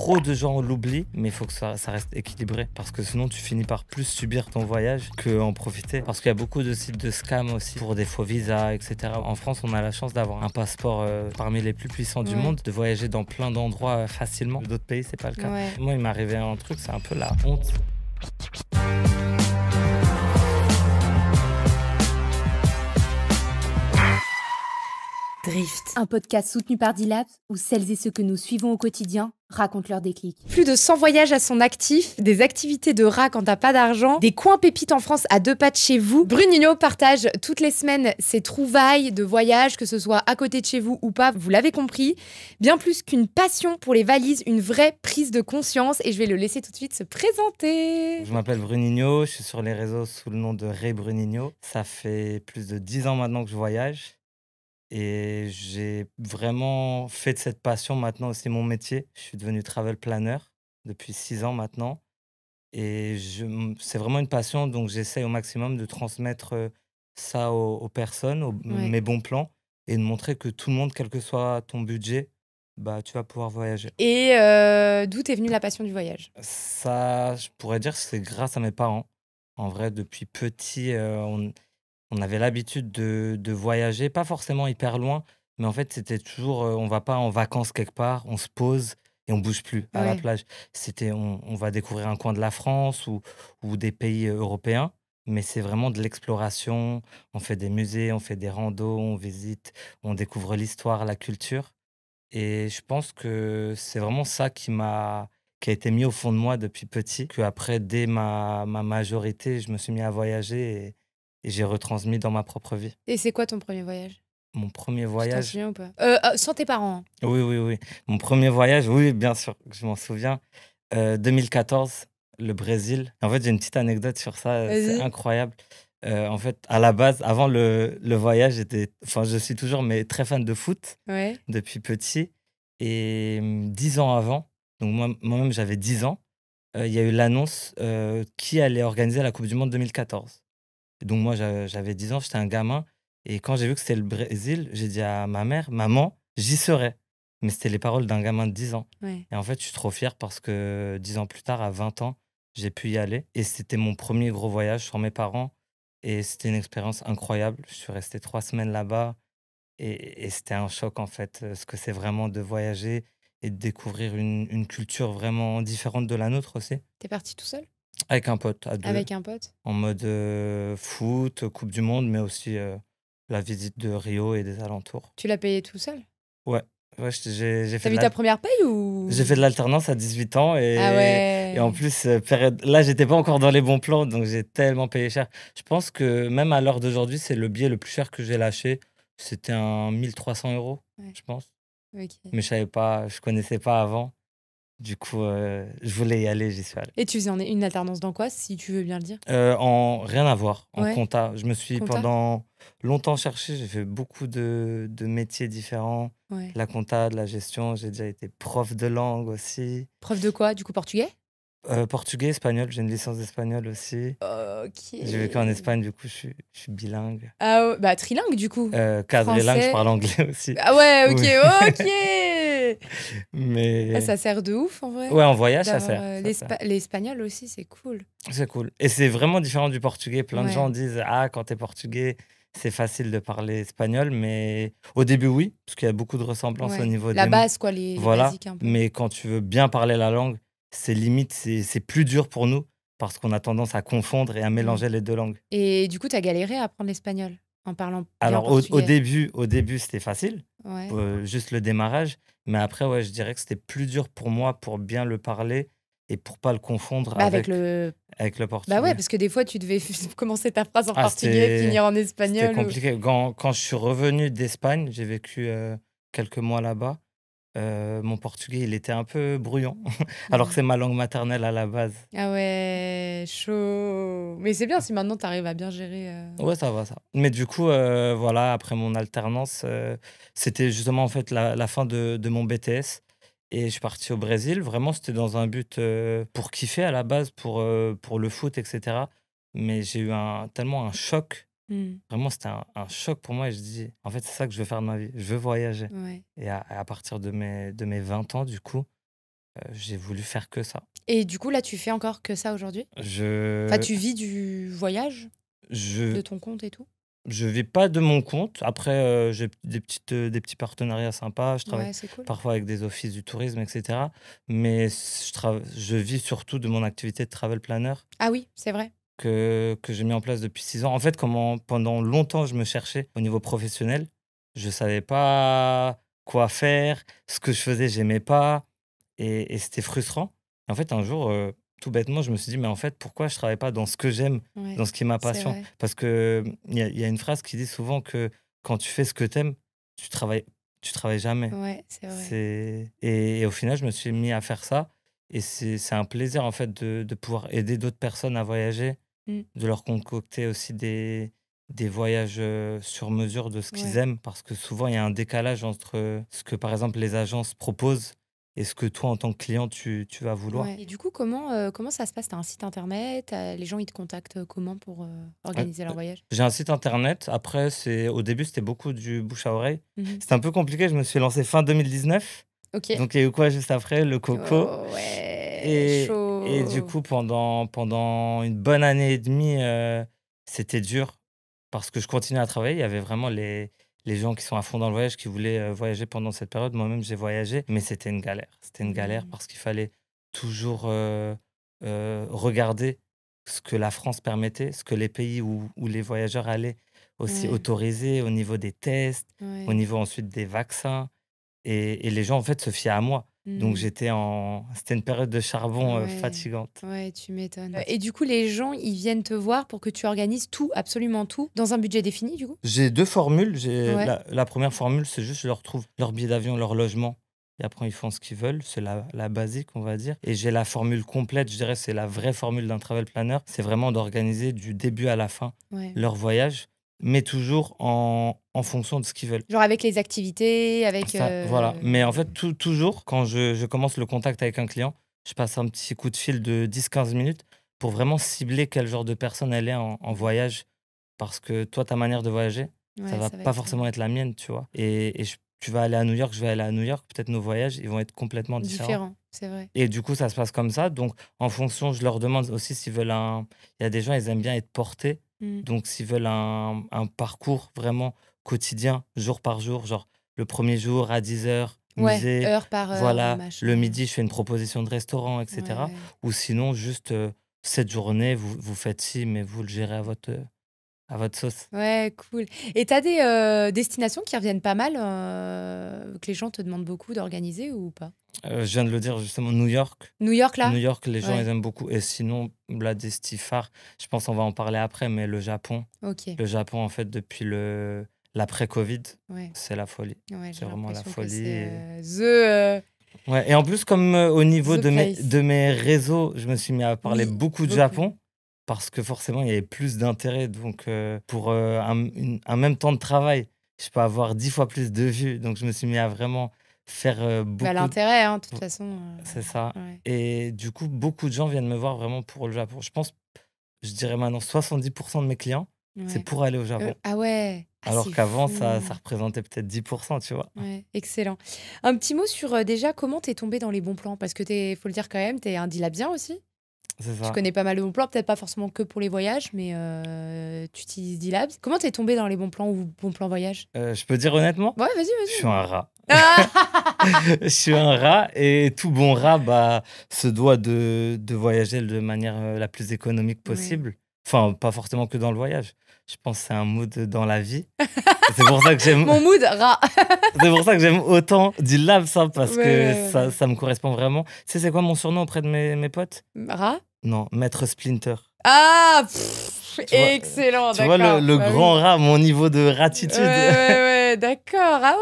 trop de gens l'oublient, mais il faut que ça reste équilibré. Parce que sinon, tu finis par plus subir ton voyage qu'en profiter. Parce qu'il y a beaucoup de sites de scam aussi pour des faux visas, etc. En France, on a la chance d'avoir un passeport parmi les plus puissants du monde, de voyager dans plein d'endroits facilement. D'autres pays, c'est pas le cas. Ouais. Moi, il m'est arrivé un truc, c'est un peu la honte. Drift, un podcast soutenu par D-Lab où celles et ceux que nous suivons au quotidien racontent leurs déclics. Plus de 100 voyages à son actif, des activités de rat quand t'as pas d'argent, des coins pépites en France à 2 pas de chez vous. Bruninho partage toutes les semaines ses trouvailles de voyage, que ce soit à côté de chez vous ou pas, vous l'avez compris. Bien plus qu'une passion pour les valises, une vraie prise de conscience, et je vais le laisser tout de suite se présenter. Je m'appelle Bruninho, je suis sur les réseaux sous le nom de Ray Bruninho. Ça fait plus de 10 ans maintenant que je voyage. Et j'ai vraiment fait de cette passion maintenant aussi mon métier. Je suis devenu travel planner depuis 6 ans maintenant. Et c'est vraiment une passion, donc j'essaye au maximum de transmettre ça aux personnes, mes bons plans, et de montrer que tout le monde, quel que soit ton budget, bah, tu vas pouvoir voyager. Et d'où t'es venue la passion du voyage? Ça, je pourrais dire que c'est grâce à mes parents. En vrai, depuis petit, on avait l'habitude de voyager, pas forcément hyper loin, mais en fait, c'était toujours, on va pas en vacances quelque part, on se pose et on bouge plus à la plage. C'était on va découvrir un coin de la France ou des pays européens, mais c'est vraiment de l'exploration. On fait des musées, on fait des randos, on visite, on découvre l'histoire, la culture. Et je pense que c'est vraiment ça qui a été mis au fond de moi depuis petit, qu'après, dès ma majorité, je me suis mis à voyager et j'ai retransmis dans ma propre vie. Et c'est quoi ton premier voyage? Mon premier Tu t'en voyage, souviens ou pas? Sans tes parents, hein. oui, oui, oui. Mon premier voyage, oui, bien sûr, que je m'en souviens. 2014, le Brésil. En fait, j'ai une petite anecdote sur ça, c'est Vas-y. incroyable. En fait, à la base, avant le voyage, je suis toujours mais très fan de foot Ouais. depuis petit. Et 10 ans avant, donc moi-même j'avais 10 ans, il y a eu l'annonce qui allait organiser la Coupe du Monde 2014. Et donc moi j'avais 10 ans, j'étais un gamin. Et quand j'ai vu que c'était le Brésil, j'ai dit à ma mère, maman, j'y serai. Mais c'était les paroles d'un gamin de 10 ans. Ouais. Et en fait, je suis trop fier parce que 10 ans plus tard, à 20 ans, j'ai pu y aller. Et c'était mon premier gros voyage sans mes parents. Et c'était une expérience incroyable. Je suis resté 3 semaines là-bas. Et c'était un choc, en fait, ce que c'est vraiment de voyager et de découvrir une culture vraiment différente de la nôtre aussi. T'es parti tout seul? Avec un pote, à 2, Avec un pote? en mode foot, Coupe du Monde, mais aussi la visite de Rio et des alentours. Tu l'as payé tout seul? Ouais, ouais, j'ai fait T'as de vu ta première paye ou? j'ai fait de l'alternance à 18 ans Ah et en ouais. plus, là, j'étais pas encore dans les bons plans, donc j'ai tellement payé cher. Je pense que même à l'heure d'aujourd'hui, c'est le billet le plus cher que j'ai lâché. C'était un 1 300 €, Ouais. je pense. OK. Mais je connaissais pas avant. Du coup, je voulais y aller, j'y suis allé. Et tu faisais une alternance dans quoi, si tu veux bien le dire? En rien à voir, en Ouais. compta. Je me suis Compta? pendant longtemps cherché, j'ai fait beaucoup de métiers différents. Ouais. De la compta, de la gestion, j'ai déjà été prof de langue aussi. Prof de quoi, du coup, portugais? Portugais, espagnol, j'ai une licence d'espagnol aussi. OK. J'ai vécu en Espagne, du coup, je suis bilingue. Ah ouais, bah trilingue du coup? Quadrilingue, je Français. parle anglais aussi. Ah ouais, OK, Oui. OK! Ah, Mais ça sert de ouf en vrai, ouais, en voyage, ça d'avoir, sert, ça sert. l'espagnol aussi, c'est cool. C'est cool. Et c'est vraiment différent du portugais. Plein de Ouais. gens disent: «Ah, quand t'es portugais, c'est facile de parler espagnol», mais au début, oui, parce qu'il y a beaucoup de ressemblances au Ouais. niveau La des mots. base quoi, les Voilà, basiques un peu. mais quand tu veux bien parler la langue, c'est limite, c'est plus dur pour nous parce qu'on a tendance à confondre et à Mmh. mélanger les 2 langues. Et du coup, tu as galéré à apprendre l'espagnol en parlant bien Alors au portugais? début, c'était facile, Ouais. juste le démarrage, mais après, ouais, je dirais que c'était plus dur pour moi pour bien le parler et pour pas le confondre Bah avec avec le le bah ouais, portugais. parce que des fois, tu devais commencer ta phrase en Ah, portugais, finir en c'était espagnol ou compliqué. Quand je suis revenu d'Espagne, j'ai vécu, quelques mois là-bas, mon portugais, il était un peu brouillon, alors que mmh. c'est ma langue maternelle à la base. Ah ouais, chaud. Mais c'est bien si maintenant tu arrives à bien gérer, Ouais, ça va, ça. Mais du coup, voilà, après mon alternance, c'était justement, en fait, la fin de mon BTS et je suis parti au Brésil. Vraiment, c'était dans un but, pour kiffer à la base, pour le foot et cetera. Mais j'ai eu tellement un choc. Mmh. Vraiment, c'était un choc pour moi et je dis: «En fait, c'est ça que je veux faire de ma vie, je veux voyager» Ouais. et à partir de mes 20 ans, du coup, j'ai voulu faire que ça. Et du coup, là, tu fais encore que ça aujourd'hui? Enfin, tu vis du voyage, Je de ton compte et tout? je vis pas de mon compte. Après, j'ai des petits partenariats sympas. Je travaille Ouais, c'est cool. parfois avec des offices du tourisme et cetera. Mais je vis surtout de mon activité de travel planner Ah oui, c'est vrai. que j'ai mis en place depuis 6 ans. En fait, comment pendant longtemps, je me cherchais au niveau professionnel. Je savais pas quoi faire. Ce que je faisais, j'aimais pas et c'était frustrant. Et en fait, un jour, tout bêtement, je me suis dit: «Mais en fait, pourquoi je travaille pas dans ce que j'aime, Ouais, dans ce qui est ma c'est passion?» vrai. Parce que, il y a une phrase qui dit souvent que quand tu fais ce que t'aimes, tu travailles tu travailles jamais. Ouais, c'est vrai. Et au final, je me suis mis à faire ça et c'est un plaisir, en fait, de pouvoir aider d'autres personnes à voyager, Mmh. de leur concocter aussi des voyages, sur mesure de ce qu'ils Ouais. aiment. Parce que souvent, il y a un décalage entre ce que, par exemple, les agences proposent et ce que toi, en tant que client, tu vas vouloir. Ouais. Et du coup, comment ça se passe? Tu as un site internet? Les gens, ils te contactent comment pour Heu, organiser leur voyage? j'ai un site internet. Après, au début, c'était beaucoup du bouche à oreille. Mmh. C'était un peu compliqué. Je me suis lancé fin 2019. OK. Donc il y a eu quoi juste après? Le coco. Oh ouais, Et du chaud. coup, pendant une bonne année et demie, c'était dur parce que je continuais à travailler. Il y avait vraiment les gens qui sont à fond dans le voyage, qui voulaient, voyager pendant cette période. Moi-même, j'ai voyagé, mais c'était une galère. C'était une galère Mmh. parce qu'il fallait toujours, regarder ce que la France permettait, ce que les pays où les voyageurs allaient aussi Ouais, autoriser au niveau des tests, au ouais. niveau ensuite des vaccins. Et les gens, en fait, se fiaient à moi. Donc Mmh. c'était une période de charbon, Ouais, fatigante. ouais, tu m'étonnes. Et du coup, les gens, ils viennent te voir pour que tu organises tout, absolument tout, dans un budget défini, du coup? J'ai 2 formules. J'ai Ouais, la 1re formule, c'est juste je leur trouve leur billet d'avion, leur logement et après ils font ce qu'ils veulent. C'est la basique, on va dire. Et j'ai la formule complète, je dirais, c'est la vraie formule d'un travel planner. C'est vraiment d'organiser du début à la fin ouais. leur voyage, mais toujours en fonction de ce qu'ils veulent. Genre avec les activités, avec, Ça, voilà. Mais en fait, toujours, quand je commence le contact avec un client, je passe un petit coup de fil de 10-15 minutes pour vraiment cibler quel genre de personne elle est en voyage. Parce que toi, ta manière de voyager, ça ouais, va ça va pas être, forcément être la mienne, tu vois. Tu vas aller à New York, je vais aller à New York. Peut-être nos voyages, ils vont être complètement différents. différent, c'est vrai. Et du coup, ça se passe comme ça. Donc, en fonction, je leur demande aussi s'ils veulent un. Il y a des gens, ils aiment bien être portés. Mmh. Donc, s'ils veulent un parcours vraiment quotidien, jour par jour, genre le premier jour à 10 heures, Ouais, musée, heure par heure, voilà, le machin. midi, je fais une proposition de restaurant, Ouais, etc. ouais. Ou sinon, juste cette journée, vous faites ci, mais vous le gérez à votre sauce. Ouais, cool. Et tu as des, destinations qui reviennent pas mal, que les gens te demandent beaucoup d'organiser ou pas? Je viens de le dire justement, New York. New York, là? New York, les gens, ils Ouais, aiment beaucoup. Et sinon, la Destifar, je pense qu'on va en parler après, mais le Japon. OK. Le Japon, en fait, depuis l'après-Covid, Ouais, c'est la folie. ouais, C'est j'ai vraiment la l'impression que folie. c'est, Ouais, et en plus, comme au niveau the de mes, place. de mes réseaux, je me suis mis à parler Oui, beaucoup de beaucoup. Japon parce que forcément, il y avait plus d'intérêt. Donc, pour un même temps de travail, je peux avoir 10 fois plus de vues. Donc, je me suis mis à vraiment faire Bah, beaucoup. l'intérêt, hein, de toute façon, C'est ça. ouais. Et du coup, beaucoup de gens viennent me voir vraiment pour le Japon. Je pense, je dirais maintenant 70% de mes clients, c'est Ouais. pour aller au Japon. Ah ouais! Ah, Alors c'est qu'avant, ça fou! représentait peut-être 10%, tu vois. Ouais, excellent. Un petit mot sur, déjà, comment t'es tombé dans les bons plans? Parce que faut le dire quand même, t'es un dilabien aussi. C'est Tu ça. connais pas mal de bons plans, peut-être pas forcément que pour les voyages, mais tu utilises Dilabs. Comment t'es tombé dans les bons plans ou bons plans voyage? Je peux dire honnêtement, Ouais, vas-y, je suis vas-y. un rat. Ah Je suis un rat et tout bon rat bah, se doit de voyager de manière la plus économique Ouais. possible. Enfin, pas forcément que dans le voyage. Je pense que c'est un mood dans la vie. C'est pour ça que j'aime. Mon mood, rat. C'est pour ça que j'aime autant D-Lab, ça, Ouais, parce que ouais, ça, ouais, ça me correspond vraiment. Tu sais, c'est quoi mon surnom auprès de mes potes? ouais. Rat? Non, Maître Splinter. Ah! Tu vois, Excellent, tu vois d'accord. le Bah grand oui. rat, mon niveau de Ouais, ratitude. ouais, ouais, d'accord. Ah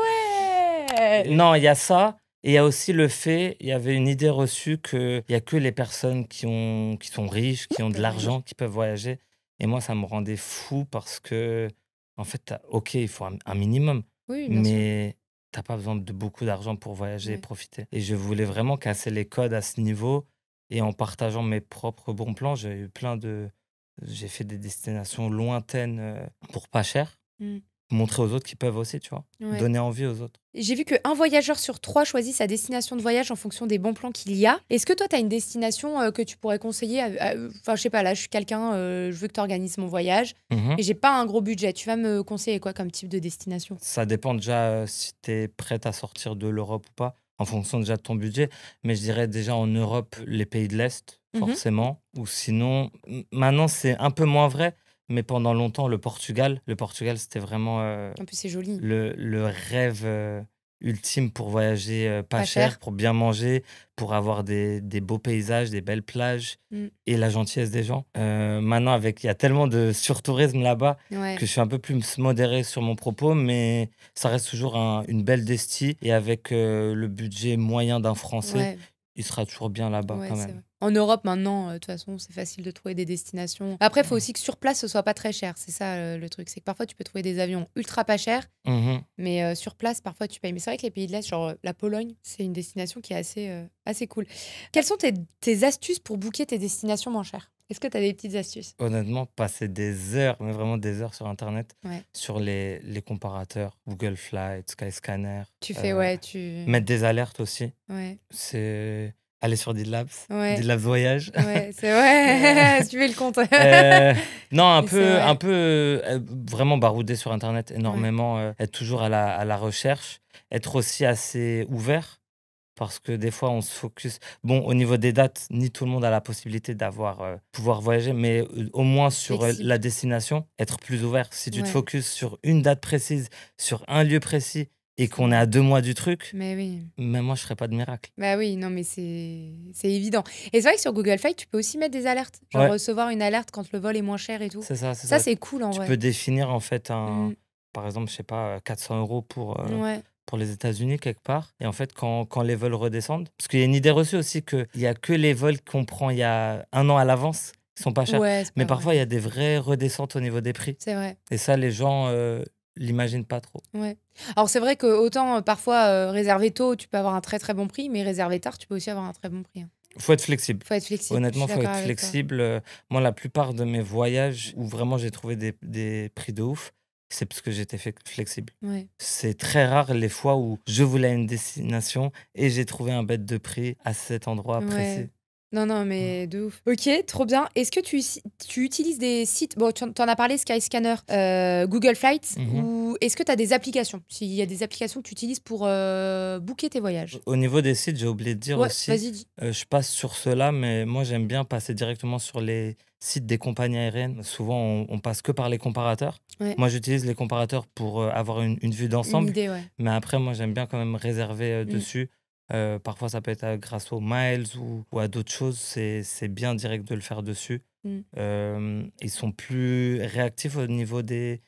ouais! Non, il y a ça. Et il y a aussi le fait, il y avait une idée reçue qu'il n'y a que les personnes qui sont riches, qui ont de Peuvent voyager. l'argent, qui peuvent voyager. Et moi, ça me rendait fou parce que, en fait, ok, il faut un minimum, Oui, bien sûr. mais t'as pas besoin de beaucoup d'argent pour voyager et Ouais. profiter. Et je voulais vraiment casser les codes à ce niveau. Et en partageant mes propres bons plans, j'ai fait des destinations lointaines pour pas cher. Mmh. montrer aux autres qu'ils peuvent aussi, tu vois. Ouais. Donner envie aux autres. J'ai vu qu'un voyageur sur 3 choisit sa destination de voyage en fonction des bons plans qu'il y a. Est-ce que toi, tu as une destination que tu pourrais conseiller Enfin, je sais pas, là, je suis quelqu'un, je veux que tu organises mon voyage, Mhm. mais j'ai pas un gros budget. Tu vas me conseiller quoi comme type de destination? Ça dépend déjà si tu es prête à sortir de l'Europe ou pas, en fonction déjà de ton budget. Mais je dirais déjà en Europe, les pays de l'Est, Mhm. forcément. Ou sinon, maintenant, c'est un peu moins vrai, mais pendant longtemps, le Portugal. Le Portugal, c'était vraiment En plus, c'est joli. le rêve ultime pour voyager pas Pas cher, cher. pour bien manger, pour avoir des beaux paysages, des belles plages Mm. et la gentillesse des gens. Maintenant, il y a tellement de surtourisme là-bas Ouais. que je suis un peu plus modéré sur mon propos, mais ça reste toujours une belle destie. Et avec le budget moyen d'un Français, Ouais. il sera toujours bien là-bas Ouais, quand c'est même. vrai. En Europe, maintenant, de toute façon, c'est facile de trouver des destinations. Après, il faut aussi que sur place, ce soit pas très cher. C'est ça le truc. C'est que parfois, tu peux trouver des avions ultra pas chers, Mhm. mais sur place, parfois, tu payes. Mais c'est vrai que les pays de l'Est, genre la Pologne, c'est une destination qui est assez cool. Quelles sont tes astuces pour booker tes destinations moins chères? Est-ce que tu as des petites astuces? Honnêtement, passer des heures, mais vraiment des heures sur Internet, Ouais. sur les comparateurs, Google Flight, Skyscanner. Tu fais, ouais, tu. Mettre des alertes aussi. Ouais, C'est aller sur Didlabs, ouais, Didlabs Voyage. ouais, c'est ouais. Suivez le compte. Non, Mais c'est vrai. un peu vraiment barouder sur Internet énormément, être toujours à la recherche, être aussi assez ouvert. Parce que des fois, on se focus. Bon, au niveau des dates, ni tout le monde a la possibilité pouvoir voyager, mais au moins sur Flexible. la destination, être plus ouvert. Si tu te Ouais. focuses sur une date précise, sur un lieu précis, et C'est qu'on est vrai. à 2 mois du truc, Mais oui. même moi, je ne ferais pas de miracle. Bah oui, non, mais c'est évident. Et c'est vrai que sur Google Flight, tu peux aussi mettre des alertes. Genre Ouais. recevoir une alerte quand le vol est moins cher et tout. C'est ça, Ça, c'est cool en Tu vrai. peux définir en fait Mm. par exemple, je sais pas, 400 € Ouais. pour les États-Unis quelque part. Et en fait, quand les vols redescendent, parce qu'il y a une idée reçue aussi qu'il n'y a que les vols qu'on prend il y a 1 an à l'avance qui sont pas chers. Ouais, c'est Mais pas parfois, vrai. il y a des vraies redescentes au niveau des prix. C'est vrai. Et ça, les gens l'imaginent pas trop. Ouais. Alors, c'est vrai que autant parfois réserver tôt, tu peux avoir un très très bon prix, mais réserver tard, tu peux aussi avoir un très bon prix. Faut être flexible. Faut être flexible. Honnêtement, je faut suis être d'accord avec toi. flexible. Moi, la plupart de mes voyages où vraiment j'ai trouvé des prix de ouf, c'est parce que j'étais flexible. Ouais. C'est très rare les fois où je voulais une destination et j'ai trouvé un bête de prix à cet endroit Ouais. précis. Non, non, mais de ouf. Ok, trop bien. Est-ce que tu utilises des sites, bon, tu en as parlé, Skyscanner, Google Flights, Mhm. ou est-ce que tu as des applications? S'il y a des applications que tu utilises pour booker tes voyages. Au niveau des sites, j'ai oublié de dire Ouais, aussi, vas-y, dis. je passe sur cela, mais moi j'aime bien passer directement sur les sites des compagnies aériennes. Souvent, on passe que par les comparateurs. Ouais. Moi, j'utilise les comparateurs pour avoir une vue Une d'ensemble. idée, ouais. Mais après, moi, j'aime bien quand même réserver Mm. dessus. Parfois, ça peut être grâce aux miles ou à d'autres choses. C'est bien direct de le faire dessus. Mm. Ils sont plus réactifs au niveau s'il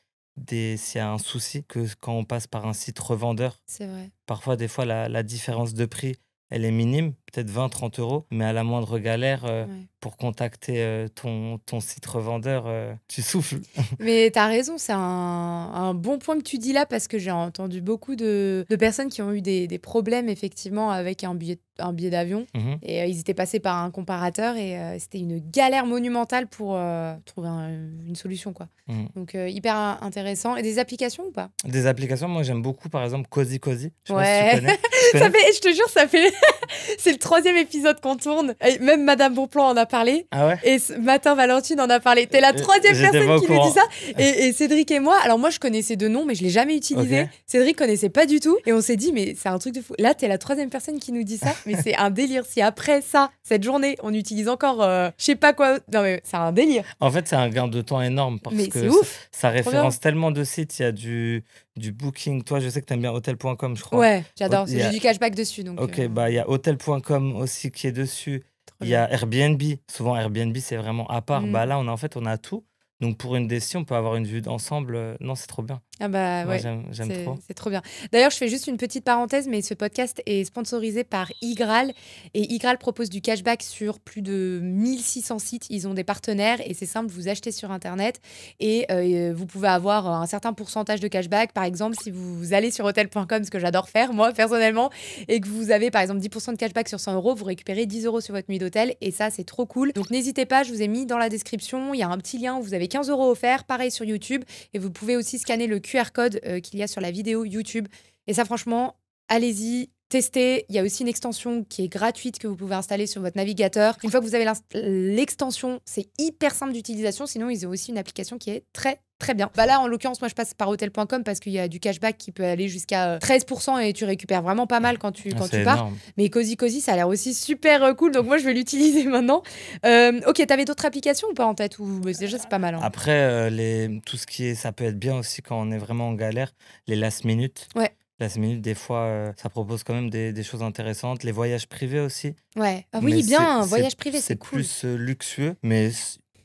y a un souci que quand on passe par un site revendeur. C'est vrai. Parfois, des fois, la différence de prix, elle est minime, peut-être 20-30 €, mais à la moindre galère, Ouais. pour contacter ton site revendeur, tu souffles. Mais t'as raison, c'est un bon point que tu dis là, parce que j'ai entendu beaucoup de personnes qui ont eu des problèmes effectivement avec un billet d'avion. Mhm. Et ils étaient passés par un comparateur et c'était une galère monumentale pour trouver une solution, quoi. Mhm. Donc hyper intéressant. Et des applications ou pas? Des applications, moi j'aime beaucoup, par exemple, Cozy Cozy. Je sais pas Ouais. si tu connais. Tu Ça connais fait, je te jure, ça fait. C'est le 3e épisode qu'on tourne. Et même Madame Bonplan en a parlé. Ah ouais? Et ce matin, Valentine en a parlé. T'es la 3e J'étais personne pas au qui nous dit courant. ça. Et Cédric et moi, alors moi je connaissais de nom, mais je l'ai jamais utilisé. Ok. Cédric connaissait pas du tout. Et on s'est dit, mais c'est un truc de fou. Là, t'es la 3e personne qui nous dit ça. Mais c'est un délire. Si après ça, cette journée, on utilise encore je sais pas quoi. Non, mais c'est un délire. En fait, c'est un gain de temps énorme parce Mais que c'est ouf. ça bien. référence tellement de sites. Il y a du booking. Toi, je sais que tu aimes bien hotel.com, je crois. Ouais, j'adore. Il y a- J'ai du cashback dessus. Donc, Ok, bah il y a hotel.com aussi qui est dessus. trop Il y a bien. Airbnb. Souvent, Airbnb, c'est vraiment à part. Mm. Bah là, on a tout. Donc, pour une destination, on peut avoir une vue d'ensemble. Non, c'est trop bien. Ah bah Moi, ouais. j'aime trop. C'est trop bien. D'ailleurs, je fais juste une petite parenthèse, mais ce podcast est sponsorisé par Igral. Et Igral propose du cashback sur plus de 1600 sites. Ils ont des partenaires et c'est simple, vous achetez sur Internet et vous pouvez avoir un certain pourcentage de cashback. Par exemple, si vous allez sur hotel.com, ce que j'adore faire, moi, personnellement, et que vous avez, par exemple, 10% de cashback sur 100 €, vous récupérez 10 € sur votre nuit d'hôtel. Et ça, c'est trop cool. Donc, n'hésitez pas, je vous ai mis dans la description, il y a un petit lien où vous avez 15 € offerts. Pareil sur YouTube. Et vous pouvez aussi scanner le QR code qu'il y a sur la vidéo YouTube. Et ça, franchement, allez-y, testez. Il y a aussi une extension qui est gratuite que vous pouvez installer sur votre navigateur. Une fois que vous avez l'extension, c'est hyper simple d'utilisation. Sinon, ils ont aussi une application qui est très très bien. Bah là, en l'occurrence, moi, je passe par Hotel.com parce qu'il y a du cashback qui peut aller jusqu'à 13% et tu récupères vraiment pas mal quand tu pars. Énorme. Mais Cozy Cozy, ça a l'air aussi super cool. Donc moi, je vais l'utiliser maintenant. Ok, t'avais d'autres applications ou pas en tête ou... Déjà, c'est pas mal. Hein. Après, tout ce qui est, ça peut être bien aussi quand on est vraiment en galère, les last minute. Ouais. Last minute, des fois, ça propose quand même des choses intéressantes. Les voyages privés aussi. Ouais. Ah Mais oui, bien, c'est- voyage privé, c'est cool. plus luxueux, mais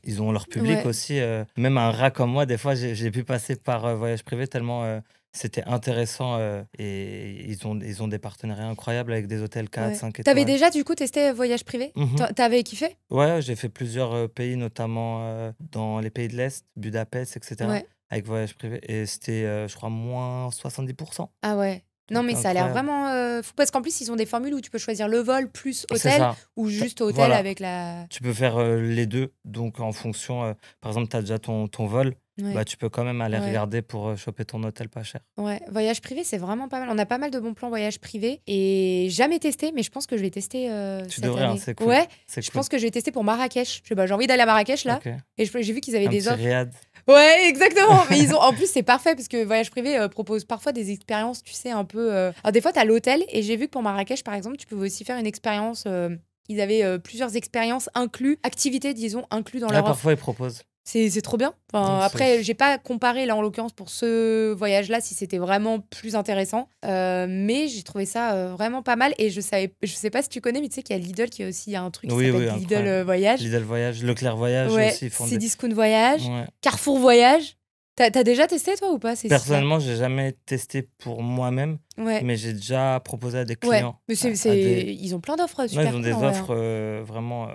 ils ont leur public Ouais. aussi. Même un rat comme moi, des fois, j'ai pu passer par voyage privé tellement c'était intéressant. Et ils ont des partenariats incroyables avec des hôtels 4, Ouais. 5 étoiles. T'avais déjà, du coup, testé voyage privé Mhm. T'avais kiffé Ouais, j'ai fait plusieurs pays, notamment dans les pays de l'Est, Budapest, etc. Ouais. Avec voyage privé. Et c'était, je crois, moins 70%. Ah ouais. Non, Donc, mais ça a l'air incroyable. vraiment fou parce qu'en plus, ils ont des formules où tu peux choisir le vol plus C'est hôtel ça. ou juste hôtel Voilà. avec la. Tu peux faire les deux. Donc, en fonction, par exemple, tu as déjà ton vol, Ouais. bah, tu peux quand même aller Ouais. regarder pour choper ton hôtel pas cher. Ouais, voyage privé, c'est vraiment pas mal. On a pas mal de bons plans voyage privé et jamais testé, mais je pense que je vais tester Tu cette devrais, hein, année. c'est cool. Ouais, C'est je cool. pense que je vais tester pour Marrakech. Je sais pas, j'ai envie d'aller à Marrakech là Ok. et j'ai vu qu'ils avaient Un des petit offres. riad. Ouais, exactement. Mais ils ont, en plus, c'est parfait parce que Voyage Privé propose parfois des expériences, tu sais, un peu. Alors, des fois, tu as l'hôtel et j'ai vu que pour Marrakech, par exemple, tu pouvais aussi faire une expérience. Ils avaient plusieurs expériences inclus, activités, disons, inclus dans Ouais, leur offre. parfois, ils proposent. C'est trop bien. Enfin, Donc, après, j'ai pas comparé là en l'occurrence pour ce voyage-là si c'était vraiment plus intéressant, mais j'ai trouvé ça vraiment pas mal et je sais pas si tu connais, mais tu sais qu'il y a Lidl qui a aussi un truc qui Oui, s'appelle oui, Lidl incroyable. Voyage. Lidl Voyage, Leclerc Voyage Ouais, aussi. Ils font des... Cdiscount Voyage, Ouais. Carrefour Voyage. T'as déjà testé toi ou pas ces sites-là? Personnellement, j'ai jamais testé pour moi-même, Ouais. mais j'ai déjà proposé à des Ouais, clients. mais Ils ils ont plein d'offres Ouais, super ils ont cool des en vrai, hein. offres vraiment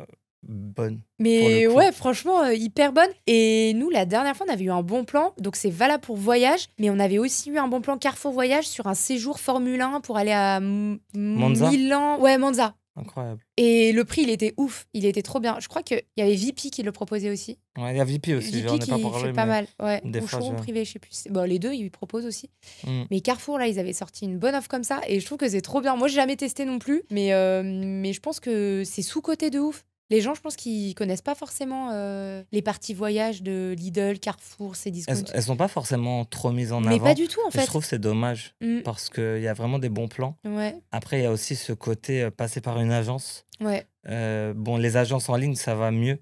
bonnes. Mais pour le coup. ouais, franchement, hyper bonne. Et nous, la dernière fois, on avait eu un bon plan. Donc, c'est valable pour voyage. Mais on avait aussi eu un bon plan Carrefour Voyage sur un séjour Formule 1 pour aller à Monza. Milan. Ouais, Monza. Incroyable. Et le prix, il était ouf. Il était trop bien. Je crois qu'il y avait VP qui le proposait aussi. Ouais, il y a VP aussi, VP j'en ai qui pas fait parlé, pas mais mal. Ouais. des Ou fois, showroom je- privé, je sais plus. Bon, les deux, ils proposent aussi. Hmm. Mais Carrefour, là, ils avaient sorti une bonne offre comme ça. Et je trouve que c'est trop bien. Moi, j'ai jamais testé non plus. Mais je pense que c'est sous-coté de ouf. Les gens, je pense qu'ils connaissent pas forcément les parties voyage de Lidl, Carrefour, Cdiscount. Elles sont pas forcément trop mises en Mais avant. pas du tout, en Et je fait. trouve que c'est dommage Mm. parce qu'il y a vraiment des bons plans. Ouais, Après, il y a aussi ce côté passer par une agence. ouais. Bon, les agences en ligne, ça va mieux,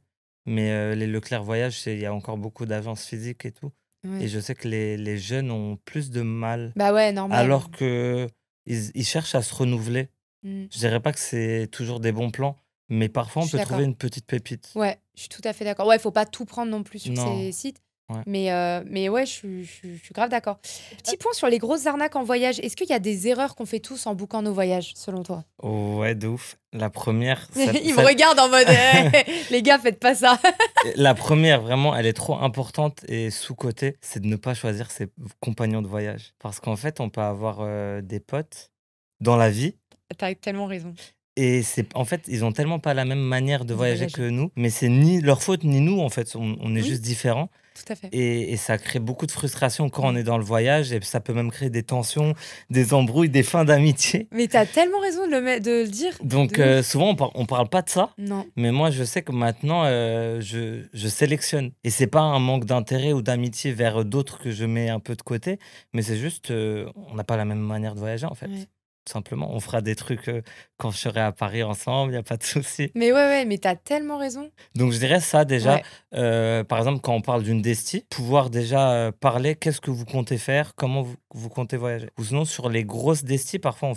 mais les Leclerc Voyage, il y a encore beaucoup d'agences physiques et tout. Ouais. Et je sais que les jeunes ont plus de mal, Bah ouais, normal. alors que ils cherchent à se renouveler. Mm. Je dirais pas que c'est toujours des bons plans, mais parfois Je on suis peut trouver d'accord. une petite pépite. Ouais, je suis tout à fait d'accord. Ouais, faut pas tout prendre non plus sur Non. ces sites. Ouais. Mais ouais, je suis grave d'accord. Petit point sur les grosses arnaques en voyage. Est-ce qu'il y a des erreurs qu'on fait tous en bouquant nos voyages, selon toi? Ouais, de ouf. La première, Ils me regardent en mode les gars, faites pas ça. la première, vraiment, elle est trop importante et sous-cotée, c'est de ne pas choisir ses compagnons de voyage. Parce qu'en fait, on peut avoir des potes dans la vie. T'as tellement raison. Et en fait, ils ont tellement pas la même manière de De voyager voyager. que nous, mais c'est ni leur faute ni nous, en fait. On est Oui. juste différents. Tout à fait. Et ça crée beaucoup de frustration quand on Mm. est dans le voyage. Et ça peut même créer des tensions, des embrouilles, des fins d'amitié. Mais t'as tellement raison de le dire. Donc, De ouf. souvent, on parle pas de ça. Non. Mais moi, je sais que maintenant, je sélectionne. Et c'est pas un manque d'intérêt ou d'amitié vers d'autres que je mets un peu de côté, mais c'est juste, on n'a pas la même manière de voyager, en fait. Ouais. Tout simplement. On fera des trucs quand je serai à Paris ensemble, il n'y a pas de souci. Mais ouais, mais t'as tellement raison. Donc, je dirais ça déjà. Ouais. Par exemple, quand on parle d'une desti, pouvoir déjà parler, qu'est-ce que vous comptez faire, comment vous comptez voyager. Ou sinon, sur les grosses destis, parfois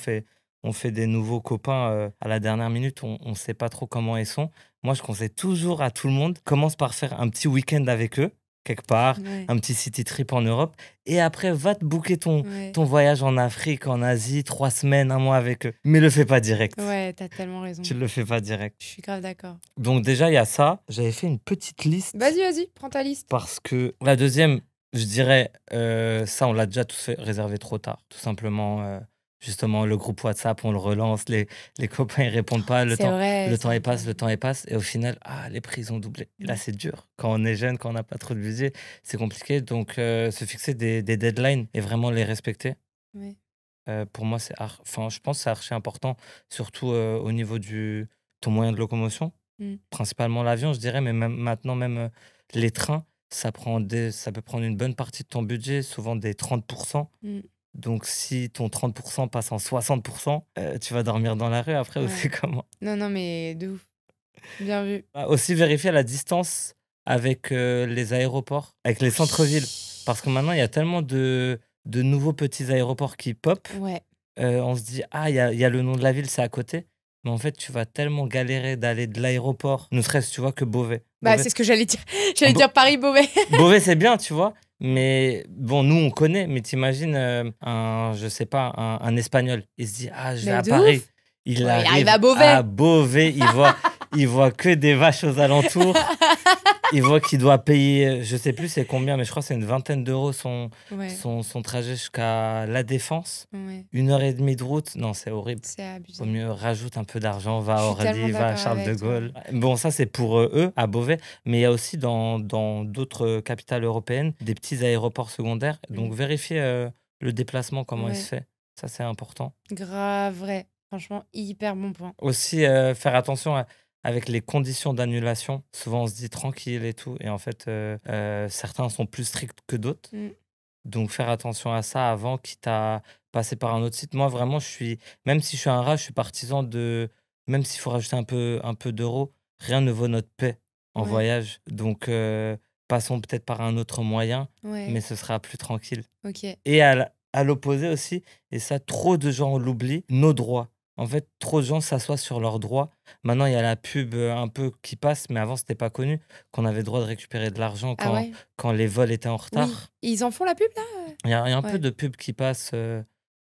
on fait des nouveaux copains à la dernière minute, on ne sait pas trop comment ils sont. Moi, je conseille toujours à tout le monde, commence par faire un petit week-end avec eux, quelque part, Ouais. un petit city trip en Europe, et après, va te booker Ouais. ton voyage en Afrique, en Asie, 3 semaines, 1 mois avec eux. Mais le fais pas direct. Ouais, t'as tellement raison. Tu le fais pas direct. Je suis grave d'accord. Donc déjà, il y a ça. J'avais fait une petite liste. Vas-y, prends ta liste. Parce que la deuxième, je dirais, ça, on l'a déjà tous fait réserver trop tard. Tout simplement, justement, le groupe WhatsApp, on le relance, les copains, ils répondent pas, C'est vrai, le c'est temps vrai il passe, que... le temps il passe, et au final, les prix ils ont doublé. Et là, Mm. c'est dur. Quand on est jeune, quand on n'a pas trop de budget, c'est compliqué. Donc, se fixer des deadlines et vraiment les respecter, Ouais. pour moi, enfin, je pense que c'est archi important, surtout au niveau ton moyen de locomotion, Mm. principalement l'avion, je dirais, mais même maintenant, même les trains, ça peut prendre une bonne partie de ton budget, souvent des 30%. Mm. Donc, si ton 30% passe en 60%, tu vas dormir dans la rue après aussi Ouais. comment? Non, non, mais de ouf. Bien vu. Aussi vérifier la distance avec les aéroports, avec les centres-villes. Parce que maintenant, il y a tellement de nouveaux petits aéroports qui pop. Ouais. On se dit, il y a le nom de la ville, c'est à côté. Mais en fait, tu vas tellement galérer d'aller de l'aéroport, ne serait-ce, tu vois, que Beauvais. Bah, c'est ce que j'allais dire. J'allais Beau- dire Paris-Beauvais. Beauvais, c'est bien, tu vois. Mais bon, nous, on connaît. Mais t'imagines je sais pas, un Espagnol. Il se dit, je vais Mais à de Paris. ouf. Il Ouais, il arrive arrive à Beauvais. à Beauvais. Il voit que des vaches aux alentours. Il voit qu'il doit payer, je sais plus c'est combien, mais je crois que c'est une vingtaine d'euros Ouais, son trajet jusqu'à La Défense. ouais. 1 heure et demie de route. Non, c'est horrible. C'est abusé. Vaut mieux rajoute un peu d'argent, va Je à suis tellement Orly, va à d'accord Charles de avec toi. Gaulle. Bon, ça, c'est pour eux, à Beauvais. Mais il y a aussi dans d'autres capitales européennes des petits aéroports secondaires. Donc, vérifier le déplacement, comment il se Ouais. fait. Ça, c'est important. Grave vrai. Franchement, hyper bon point. Aussi, faire attention avec les conditions d'annulation. Souvent, on se dit tranquille et tout. Et en fait, certains sont plus stricts que d'autres. Mm. Donc, faire attention à ça avant, quitte à passer par un autre site. Moi, vraiment, même si je suis un rat, je suis partisan même s'il faut rajouter un peu d'euros, rien ne vaut notre paix en Ouais. voyage. Donc, passons peut-être par un autre moyen, Ouais. mais ce sera plus tranquille. Ok. Et à l'opposé aussi, et ça, trop de gens l'oublient, nos droits. En fait, trop de gens s'assoient sur leurs droits. Maintenant, il y a la pub un peu qui passe, mais avant, c'était pas connu qu'on avait le droit de récupérer de l'argent Ah ouais? quand les vols étaient en Oui. retard. Ils en font la pub là? Il y a un peu Ouais. de pub qui passe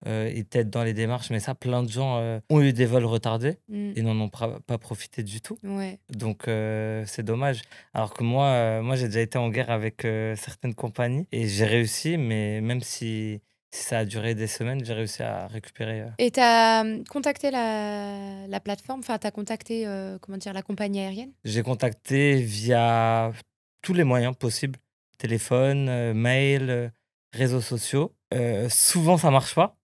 et t'aide dans les démarches, mais ça, plein de gens ont eu des vols retardés Mm. et n'en ont pas profité du tout. Ouais. Donc, c'est dommage. Alors que moi, j'ai déjà été en guerre avec certaines compagnies et j'ai réussi, mais même si ça a duré des semaines, j'ai réussi à récupérer. Et t'as contacté la plateforme, enfin t'as contacté comment dire la compagnie aérienne? J'ai contacté via tous les moyens possibles, téléphone, mail, réseaux sociaux. Souvent, ça marche pas.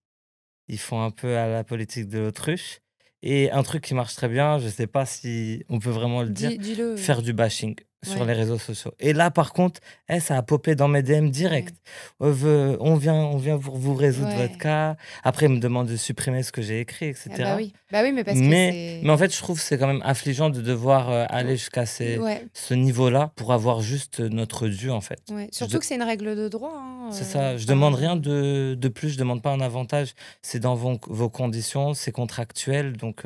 Ils font un peu à la politique de l'autruche. Et un truc qui marche très bien, je sais pas si on peut vraiment le dire, Dis-le. faire du bashing sur Ouais. les réseaux sociaux. Et là, par contre, ça a popé dans mes DM direct. On vient vous résoudre Ouais. votre cas. Après, ils me demandent de supprimer ce que j'ai écrit, etc. Ah bah oui. Bah oui, mais parce que Mais c'est... en fait, je trouve que c'est quand même affligeant de devoir aller jusqu'à Ouais, ce niveau-là pour avoir juste notre dû, en fait. ouais. Je Surtout de- que c'est une règle de droit. Hein, C'est ça, je demande rien enfin, de plus, je demande pas un avantage. C'est dans vos conditions, c'est contractuel, donc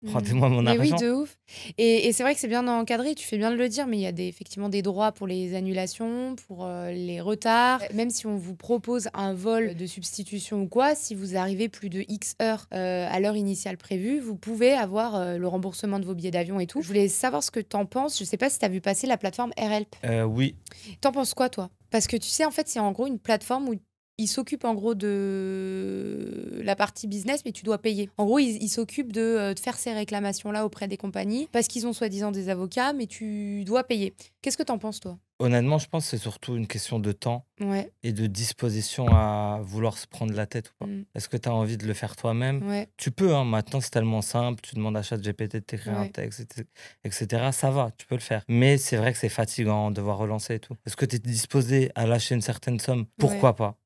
rendez-moi mon Mais oui, argent. de ouf. Et c'est vrai que c'est bien encadré, tu fais bien de le dire, mais il y a effectivement des droits pour les annulations, pour les retards. Même si on vous propose un vol de substitution ou quoi, si vous arrivez plus de X heures à l'heure initiale prévue, vous pouvez avoir le remboursement de vos billets d'avion et tout. Je voulais savoir ce que t'en penses. Je sais pas si t'as vu passer la plateforme AirHelp. Oui, T'en penses quoi, toi? Parce que tu sais, en fait, c'est en gros une plateforme où ils s'occupent en gros de la partie business, mais tu dois payer. En gros, ils s'occupent de faire ces réclamations-là auprès des compagnies parce qu'ils ont soi-disant des avocats, mais tu dois payer. Qu'est-ce que t'en penses, toi? honnêtement, je pense que c'est surtout une question de temps Ouais, et de disposition à vouloir se prendre la tête ou pas. Est-ce que tu as envie de le faire toi-même? ouais, Tu peux, hein, maintenant c'est tellement simple, tu demandes à ChatGPT de t'écrire un ouais. texte, etc. Ça va, tu peux le faire. Mais c'est vrai que c'est fatigant de devoir relancer et tout. Est-ce que tu es disposé à lâcher une certaine somme? Pourquoi pas?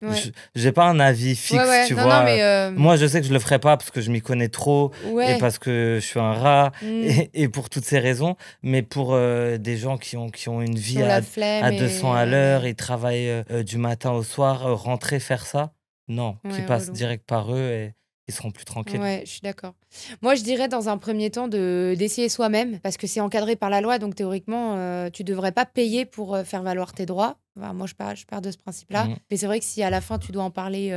Ouais. J'ai pas un avis fixe, Ouais, tu non, vois. non, mais Moi, je sais que je le ferai pas parce que je m'y connais trop et ouais. parce que je suis un rat Mm. et pour toutes ces raisons. Mais pour des gens qui ont une vie Sur la flemme à 200 à et... l'heure, ouais. ils travaillent du matin au soir, rentrer faire ça, non, qui Ouais, passent relou. direct par eux et ils seront plus tranquilles. Ouais, je suis d'accord. Moi, je dirais dans un premier temps d'essayer soi-même, parce que c'est encadré par la loi, donc théoriquement, tu devrais pas payer pour faire valoir tes droits. Enfin, moi, je pars de ce principe-là. Mhm. Mais c'est vrai que si à la fin, tu dois en parler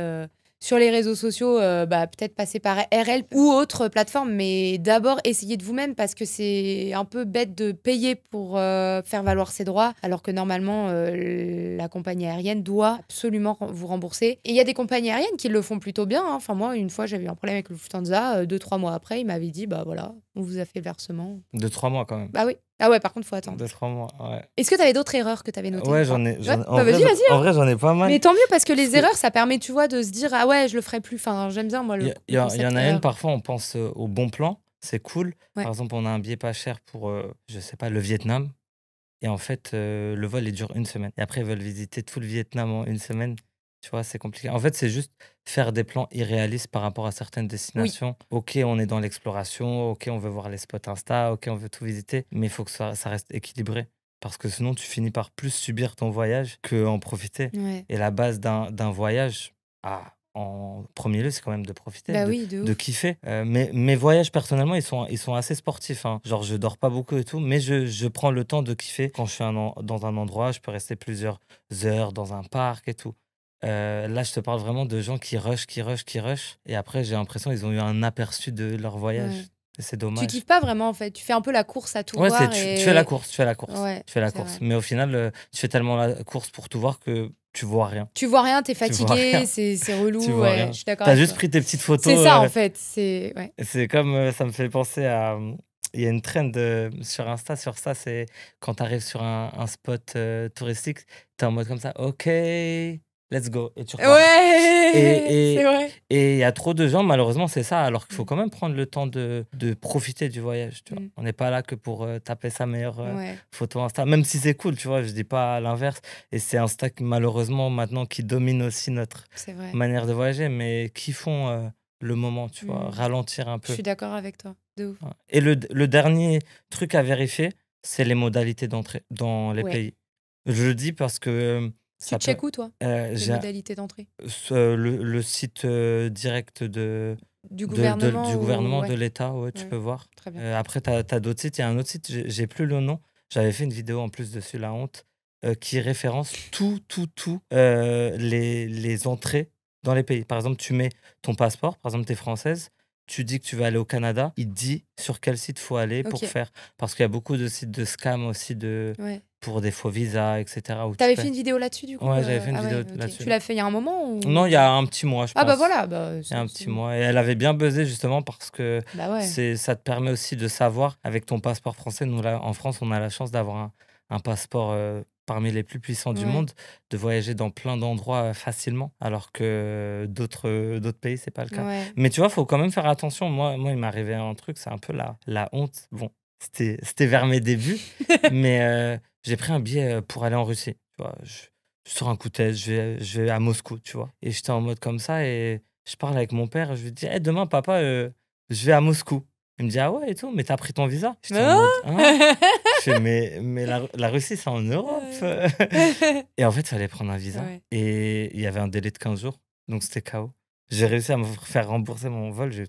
Sur les réseaux sociaux, peut-être passer par RL ou autre plateforme, mais d'abord essayez de vous-même parce que c'est un peu bête de payer pour faire valoir ses droits, alors que normalement, la compagnie aérienne doit absolument vous rembourser. Et il y a des compagnies aériennes qui le font plutôt bien, hein. Enfin, moi, une fois, j'avais eu un problème avec le Lufthansa. 2-3 mois après, il m'avait dit, bah voilà, on vous a fait le versement. 2-3 mois quand même. Bah oui. Ah ouais, par contre, faut attendre. 2-3 mois, ouais. Est-ce que tu avais d'autres erreurs que tu avais notées? Ouais, j'en ai. Ouais, En bah vrai, vas-y, vas-y. en vrai, j'en ai pas mal. Mais tant mieux parce que les que- erreurs, ça permet, tu vois, de se dire ah ouais, je le ferai plus. Enfin, j'aime bien moi Il le y, il y en concept a une, erreur. parfois, on pense au bon plan, c'est cool. Ouais. Par exemple, on a un billet pas cher pour, je sais pas, le Vietnam. Et en fait, le vol, il dure une semaine. Et après, ils veulent visiter tout le Vietnam en une semaine. Tu vois, c'est compliqué. En fait, c'est juste faire des plans irréalistes par rapport à certaines destinations. Ok, on est dans l'exploration. Ok, on veut voir les spots Insta. Ok, on veut tout visiter. Mais il faut que ça reste équilibré. Parce que sinon, tu finis par plus subir ton voyage qu'en profiter. Ouais. Et la base d'un voyage, en premier lieu, c'est quand même de profiter, Bah oui, de de ouf. kiffer. Mais mes voyages, personnellement, ils sont assez sportifs, hein. Genre, je dors pas beaucoup et tout, mais je prends le temps de kiffer. Quand je suis dans un endroit, je peux rester plusieurs heures dans un parc et tout. Là, je te parle vraiment de gens qui rushent. Et après, j'ai l'impression qu'ils ont eu un aperçu de leur voyage. Ouais. Et c'est Tu dommage. kiffes pas vraiment en fait. Tu fais un peu la course à tout Ouais, voir tu et fais la course. Ouais, Tu fais la c'est course. vrai. Mais au final, tu fais tellement la course pour tout voir que tu vois rien. Tu vois rien, t'es Tu vois fatigué, rien. c'est Tu relou. vois Ouais, rien. je suis d'accord T'as avec juste toi. pris tes petites photos. C'est ça en fait. C'est ouais. C'est comme, ça me fait penser à. Il y a une trend sur Insta sur ça, c'est quand tu arrives sur un spot touristique, tu es en mode comme ça, ok, let's go, et tu repars. Ouais, Et c'est vrai. il y a trop de gens, malheureusement, c'est ça, alors qu'il faut Mm. quand même prendre le temps de profiter du voyage. Tu vois. Mm. On n'est pas là que pour taper sa meilleure Ouais, photo Insta, même si c'est cool, tu vois, je dis pas l'inverse. Et c'est Insta qui, malheureusement, maintenant, qui domine aussi notre c'est vrai. manière de voyager, mais qui font le moment, tu vois, Mm. ralentir un Je peu. suis d'accord avec toi. De ouf. Ouais. Et le dernier truc à vérifier, c'est les modalités d'entrée dans les Ouais. pays. Je le dis parce que Tu ça peut. checkes où toi, les J'ai modalités d'entrée? le site direct Du gouvernement du ou gouvernement, de ouais, l'État, ouais, tu ouais, peux voir. très bien. Après, tu as d'autres sites. Il y a un autre site, j'ai plus le nom. J'avais fait une vidéo en plus dessus, la honte, qui référence tout les entrées dans les pays. Par exemple, tu mets ton passeport, par exemple, tu es française, tu dis que tu vas aller au Canada, il te dit sur quel site faut aller pour Ok. faire. Parce qu'il y a beaucoup de sites de scam aussi Ouais. pour des faux visas, etc. où tu T'avais paies. fait une vidéo là-dessus du coup? Ouais, j'avais fait une Ah vidéo ouais, ok. là-dessus. Tu l'as fait il y a un moment ou... Non, il y a un petit mois, je Ah bah pense. voilà, bah, Il y a un c'est petit bon. mois. Et elle avait bien buzzé justement parce que Bah ouais. ça te permet aussi de savoir, avec ton passeport français, nous là, en France, on a la chance d'avoir un passeport parmi les plus puissants du Ouais. monde, de voyager dans plein d'endroits facilement, alors que d'autres pays, c'est pas le cas. Ouais. Mais tu vois, il faut quand même faire attention. Moi, il m'est arrivé un truc, c'est un peu la honte. Bon, c'était vers mes débuts, mais j'ai pris un billet pour aller en Russie. Tu vois, je sors un coup de tête, je vais à Moscou, tu vois. Et j'étais en mode comme ça, et je parle avec mon père, je lui dis, demain, papa, je vais à Moscou. Il me dit, ah ouais, et tout, mais t'as pris ton visa? J'étais en mode, hein? Je fais, mais la Russie, c'est en Europe. Et en fait, il fallait prendre un visa. Ouais. Et il y avait un délai de 15 jours. Donc, c'était KO. J'ai réussi à me faire rembourser mon vol. J'ai eu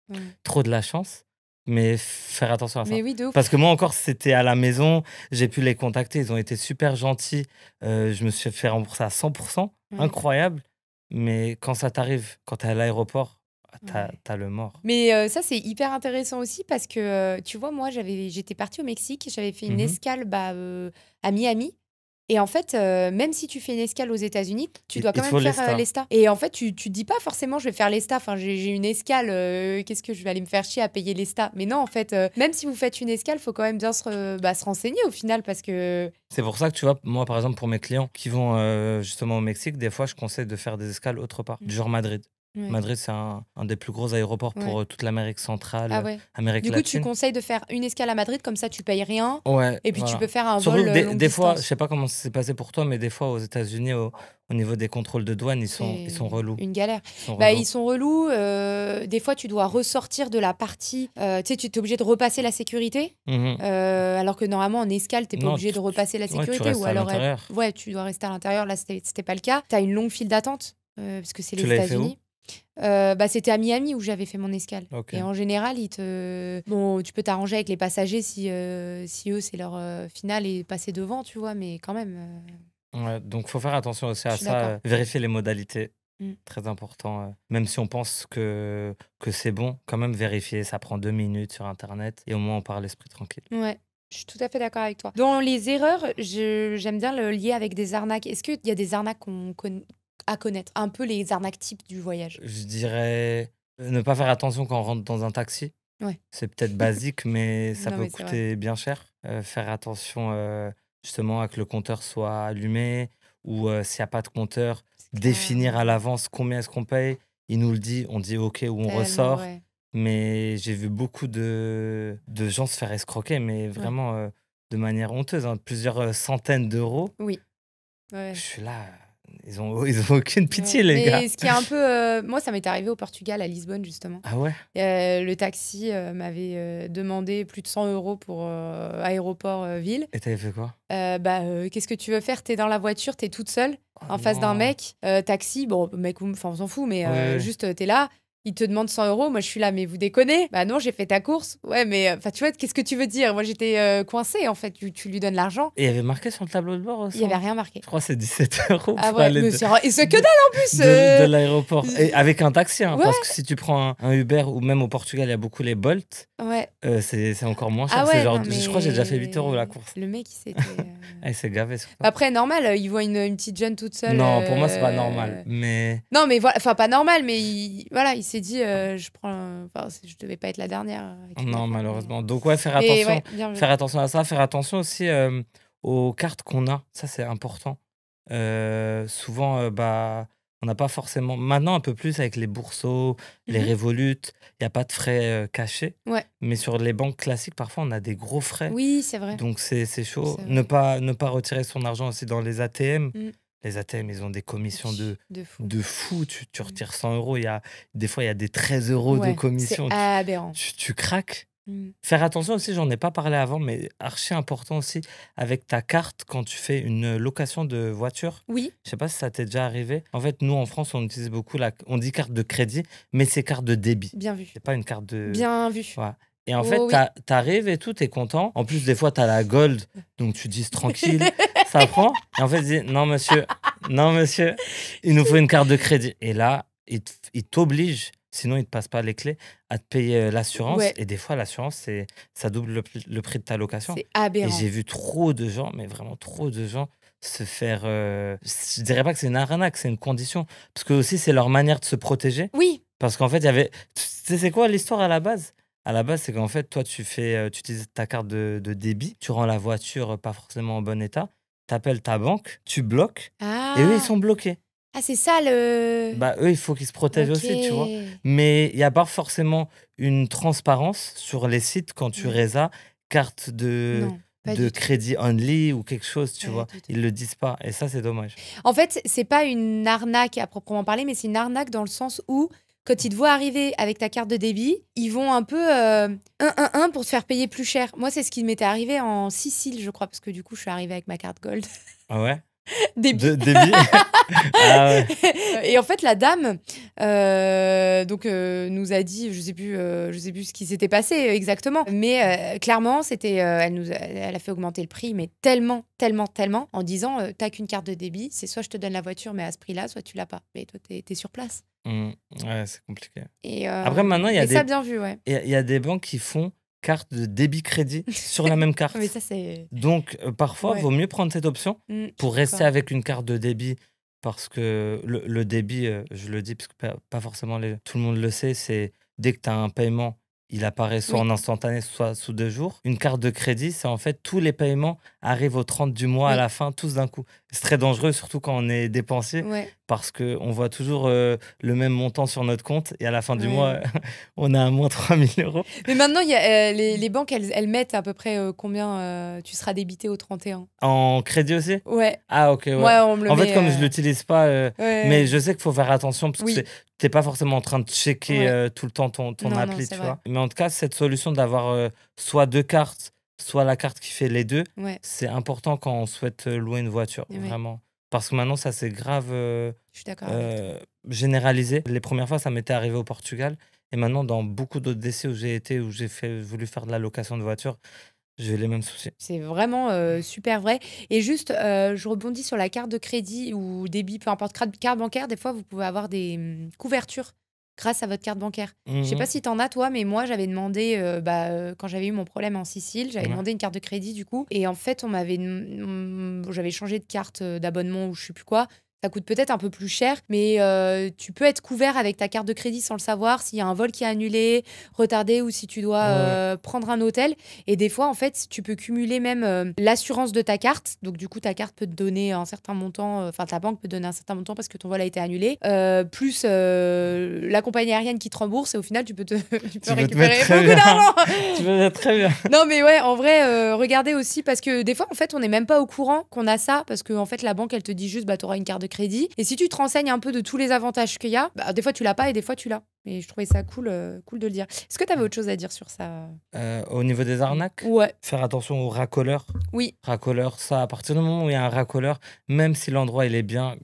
Ouais. trop de la chance. Mais faire attention à ça. Mais oui, de ouf. Parce que moi, encore, c'était à la maison. J'ai pu les contacter. Ils ont été super gentils. Je me suis fait rembourser à 100%. Ouais. Incroyable. Mais quand ça t'arrive, quand t'es à l'aéroport, Ouais. t'as le mort. Mais ça, c'est hyper intéressant aussi parce que, tu vois, moi, j'étais partie au Mexique, j'avais fait une Mhm. escale à Miami. Et en fait, même si tu fais une escale aux États-Unis, tu dois Il quand faut même faire l'ESTA. l'ESTA. Et en fait, tu te dis pas forcément, je vais faire l'ESTA. Enfin, j'ai une escale, qu'est-ce que je vais aller me faire chier à payer l'ESTA? Mais non, en fait, même si vous faites une escale, faut quand même bien se renseigner au final parce que. C'est pour ça que tu vois, moi par exemple, pour mes clients qui vont justement au Mexique, des fois je conseille de faire des escales autre part, du genre Madrid. Ouais. Madrid, c'est un des plus gros aéroports pour Ouais. toute l'Amérique centrale, Ah ouais. Amérique Du coup, tu latine. conseilles de faire une escale à Madrid, comme ça, tu payes rien. Ouais, Et puis, tu voilà. peux faire un Surtout vol que des longue fois, je distance. sais pas comment ça s'est passé pour toi, mais des fois aux États-Unis, au niveau des contrôles de douane, ils sont C'est relous. une galère. Ils sont Bah, relous. ils sont relous. Des fois, tu dois ressortir de la partie. Tu sais, tu es obligé de repasser la sécurité. Mhm. Alors que normalement, en escale, t'es pas Non, obligé de repasser la ouais, tu sécurité. restes Ou à alors, l'intérieur. ouais, tu dois rester à l'intérieur. Là, c'était pas le cas. T'as une longue file d'attente, parce que c'est Tu les l'avais fait où? États-Unis. C'était à Miami où j'avais fait mon escale. Ok. Et en général, bon, tu peux t'arranger avec les passagers si eux, c'est leur finale et passer devant, tu vois, mais quand même. Ouais, donc faut faire attention aussi Je à suis ça, d'accord. vérifier les modalités. Très important. Même si on pense que c'est bon, quand même vérifier. Ça prend 2 minutes sur Internet et au moins on part l'esprit tranquille. Ouais, je suis tout à fait d'accord avec toi. Dans les erreurs, j'aime bien le lier avec des arnaques. Est-ce qu'il y a des arnaques à connaître? Un peu les arnaques types du voyage. Je dirais ne pas faire attention quand on rentre dans un taxi. Ouais. C'est peut-être basique, mais ça Non, peut mais c'est vrai. coûter bien cher. Faire attention justement à que le compteur soit allumé ou s'il n'y a pas de compteur, C'est définir à clair. l'avance combien est-ce qu'on paye. Il nous le dit, on dit OK ou on Tellement, ressort. ouais. Mais j'ai vu beaucoup de gens se faire escroquer, mais vraiment de manière honteuse, hein, plusieurs centaines d'euros. Oui. Ouais. Je suis là, ils ont aucune pitié, Ouais. les gars. Mais ce qui est un peu. Moi, ça m'est arrivé au Portugal, à Lisbonne, justement. Ah ouais? Le taxi m'avait demandé plus de 100 euros pour aéroport-ville. Et t'avais fait quoi? Qu'est-ce que tu veux faire? T'es dans la voiture, t'es toute seule, Oh en face d'un non. mec. Taxi, bon, mec, enfin, on s'en fout, mais Ouais. juste, t'es là. Il te demande 100 euros. Moi, je suis là, mais vous déconnez? Bah non, j'ai fait ta course. Ouais, mais enfin, tu vois, qu'est-ce que tu veux dire? Moi, j'étais coincée, en fait. Tu lui donnes l'argent. Et il y avait marqué sur le tableau de bord Il n'y avait 100? rien marqué. Je crois que c'est 17 euros Ah pour ouais, aller mais et c'est que dalle en plus. de l'aéroport. Et avec un taxi, hein, Ouais. parce que si tu prends un Uber ou même au Portugal, il y a beaucoup les Bolt, Ouais. c'est encore moins cher. Ah C'est ouais, genre, non, je crois que j'ai déjà fait 8 euros la mais course. le mec, il s'était. Ah, il s'est gavé sur ça. Après, normal, il voit une petite jeune toute seule. Non, pour moi, c'est pas normal. Mais Non, mais voilà, enfin, pas normal, mais voilà, il s'est dit, je prends. Enfin, je devais pas être la dernière. Avec une non, affaire, malheureusement. Donc, ouais, faire mais attention. ouais, bien vu. Faire attention à ça. Faire attention aussi aux cartes qu'on a. Ça, c'est important. Souvent, on n'a pas forcément. Maintenant, un peu plus avec les Bourseaux, les Mhm. Revolut, il n'y a pas de frais cachés. Ouais. Mais sur les banques classiques, parfois, on a des gros frais. Oui, c'est vrai. Donc, c'est chaud. C'est Ne vrai. ne pas retirer son argent aussi dans les ATM. Mm. Les ATM, ils ont des commissions De fou. de fou. Tu retires 100 euros. Des fois, il y a des 13 euros de Ouais, c'est commission. aberrant. Tu craques. Mm. Faire attention aussi, j'en ai pas parlé avant, mais archi important aussi, avec ta carte quand tu fais une location de voiture. Oui, Je sais pas si ça t'est déjà arrivé. En fait, nous, en France, on utilise beaucoup on dit carte de crédit, mais c'est carte de débit. bien vu. C'est pas une carte de... Bien vu. Ouais. Et en Oh fait, oui. t'arrives et tout, t'es content. En plus, des fois, t'as la gold, donc tu dis tranquille, ça prend. Et en fait, ils disent non, monsieur, il nous faut une carte de crédit. Et là, il t'oblige, sinon il te passe pas les clés, à te payer l'assurance. Ouais. Et des fois, l'assurance, ça double le prix de ta location. C'est Et aberrant. j'ai vu trop de gens, mais vraiment trop de gens, se faire. Je dirais pas que c'est une arnaque, c'est une condition. Parce que aussi, c'est leur manière de se protéger. Oui, Parce qu'en fait, il y avait. Tu sais, c'est quoi l'histoire à la base? À la base, c'est qu'en fait, toi, tu utilises ta carte de débit, tu rends la voiture pas forcément en bon état, tu appelles ta banque, tu bloques, et eux, ils sont bloqués. Ah, c'est ça le. Bah, eux, il faut qu'ils se protègent aussi, tu vois. Ok. Mais il n'y a pas forcément une transparence sur les sites quand tu Ouais. résas carte Non, pas de du tout. crédit only ou quelque chose, tu Pas vois. du tout. Ils le disent pas, et ça, c'est dommage. En fait, c'est pas une arnaque à proprement parler, mais c'est une arnaque dans le sens où, quand ils te voient arriver avec ta carte de débit, ils vont un peu pour te faire payer plus cher. Moi, c'est ce qui m'était arrivé en Sicile, je crois, parce que du coup, je suis arrivée avec ma carte Gold. Ah ouais? Débit. Débit? Ah ouais. Et en fait, la dame nous a dit, je sais plus ce qui s'était passé exactement, mais clairement, elle a fait augmenter le prix, mais tellement, en disant, t'as qu'une carte de débit, c'est soit je te donne la voiture, mais à ce prix-là, soit tu l'as pas. Mais toi, t'es sur place. Ouais, c'est compliqué. Et, Après, maintenant, il y a mais ça, des, bien vu, ouais. il y a des banques qui font carte de débit-crédit sur la même carte. Mais ça, c'est. Donc, parfois, il Ouais. vaut mieux prendre cette option Je suis pour rester d'accord. avec une carte de débit. Parce que le débit, je le dis parce que pas forcément tout le monde le sait, c'est dès que tu as un paiement, il apparaît soit Oui. en instantané, soit sous 2 jours. Une carte de crédit, c'est en fait tous les paiements arrivent au 30 du mois à Oui. la fin, tous d'un coup. C'est très dangereux, surtout quand on est dépensier, Ouais. parce qu'on voit toujours le même montant sur notre compte et à la fin du Ouais. mois, on a un moins 3 000 euros. Mais maintenant, il y a, les banques, elles mettent à peu près combien tu seras débité au 31. En crédit aussi? Ouais. Ah, ok, ouais. Ouais, on me le En fait, met, comme je l'utilise pas, ouais. mais je sais qu'il faut faire attention parce Oui. que t'es pas forcément en train de checker Ouais. tout le temps ton Non, non, appli, c'est tu vrai. vois. Mais en tout cas, cette solution d'avoir soit 2 cartes, soit la carte qui fait les deux, Ouais, c'est important quand on souhaite louer une voiture, Ouais. vraiment. Parce que maintenant, ça c'est grave je suis d'accord avec toi. généralisé. Les premières fois, ça m'était arrivé au Portugal. Et maintenant, dans beaucoup d'autres décès où j'ai été, où voulu faire de la location de voiture, J'ai eu les mêmes soucis. C'est vraiment super vrai. Et juste, je rebondis sur la carte de crédit ou débit, peu importe, carte bancaire. Des fois, vous pouvez avoir des couvertures grâce à votre carte bancaire. Je sais pas Mhm. si t'en as, toi, mais moi, j'avais demandé, quand j'avais eu mon problème en Sicile, j'avais Ouais. demandé une carte de crédit, du coup. Et en fait, j'avais changé de carte d'abonnement ou je sais plus quoi. Ça coûte peut-être un peu plus cher, mais tu peux être couvert avec ta carte de crédit sans le savoir s'il y a un vol qui est annulé, retardé ou si tu dois Ouais. prendre un hôtel. Et des fois, en fait, tu peux cumuler même l'assurance de ta carte. Donc, du coup, ta carte peut te donner un certain montant, enfin, ta banque peut te donner un certain montant parce que ton vol a été annulé, plus la compagnie aérienne qui te rembourse. Et au final, tu peux, tu peux Tu peux te récupérer mettre très beaucoup bien. d'argent. Tu peux te mettre très bien. Non, mais ouais, en vrai, regardez aussi parce que des fois, en fait, on n'est même pas au courant qu'on a ça parce que, en fait, la banque, elle te dit juste, bah, tu auras une carte de crédit. Et si tu te renseignes un peu de tous les avantages qu'il y a, bah, des fois, tu l'as pas et des fois, tu l'as. Et je trouvais ça cool, cool de le dire. Est-ce que tu avais autre chose à dire sur ça? Au niveau des arnaques, Ouais, faire attention aux racoleurs. oui, Racoleurs, ça, à partir du moment où il y a un racoleur, même si l'endroit il est bien,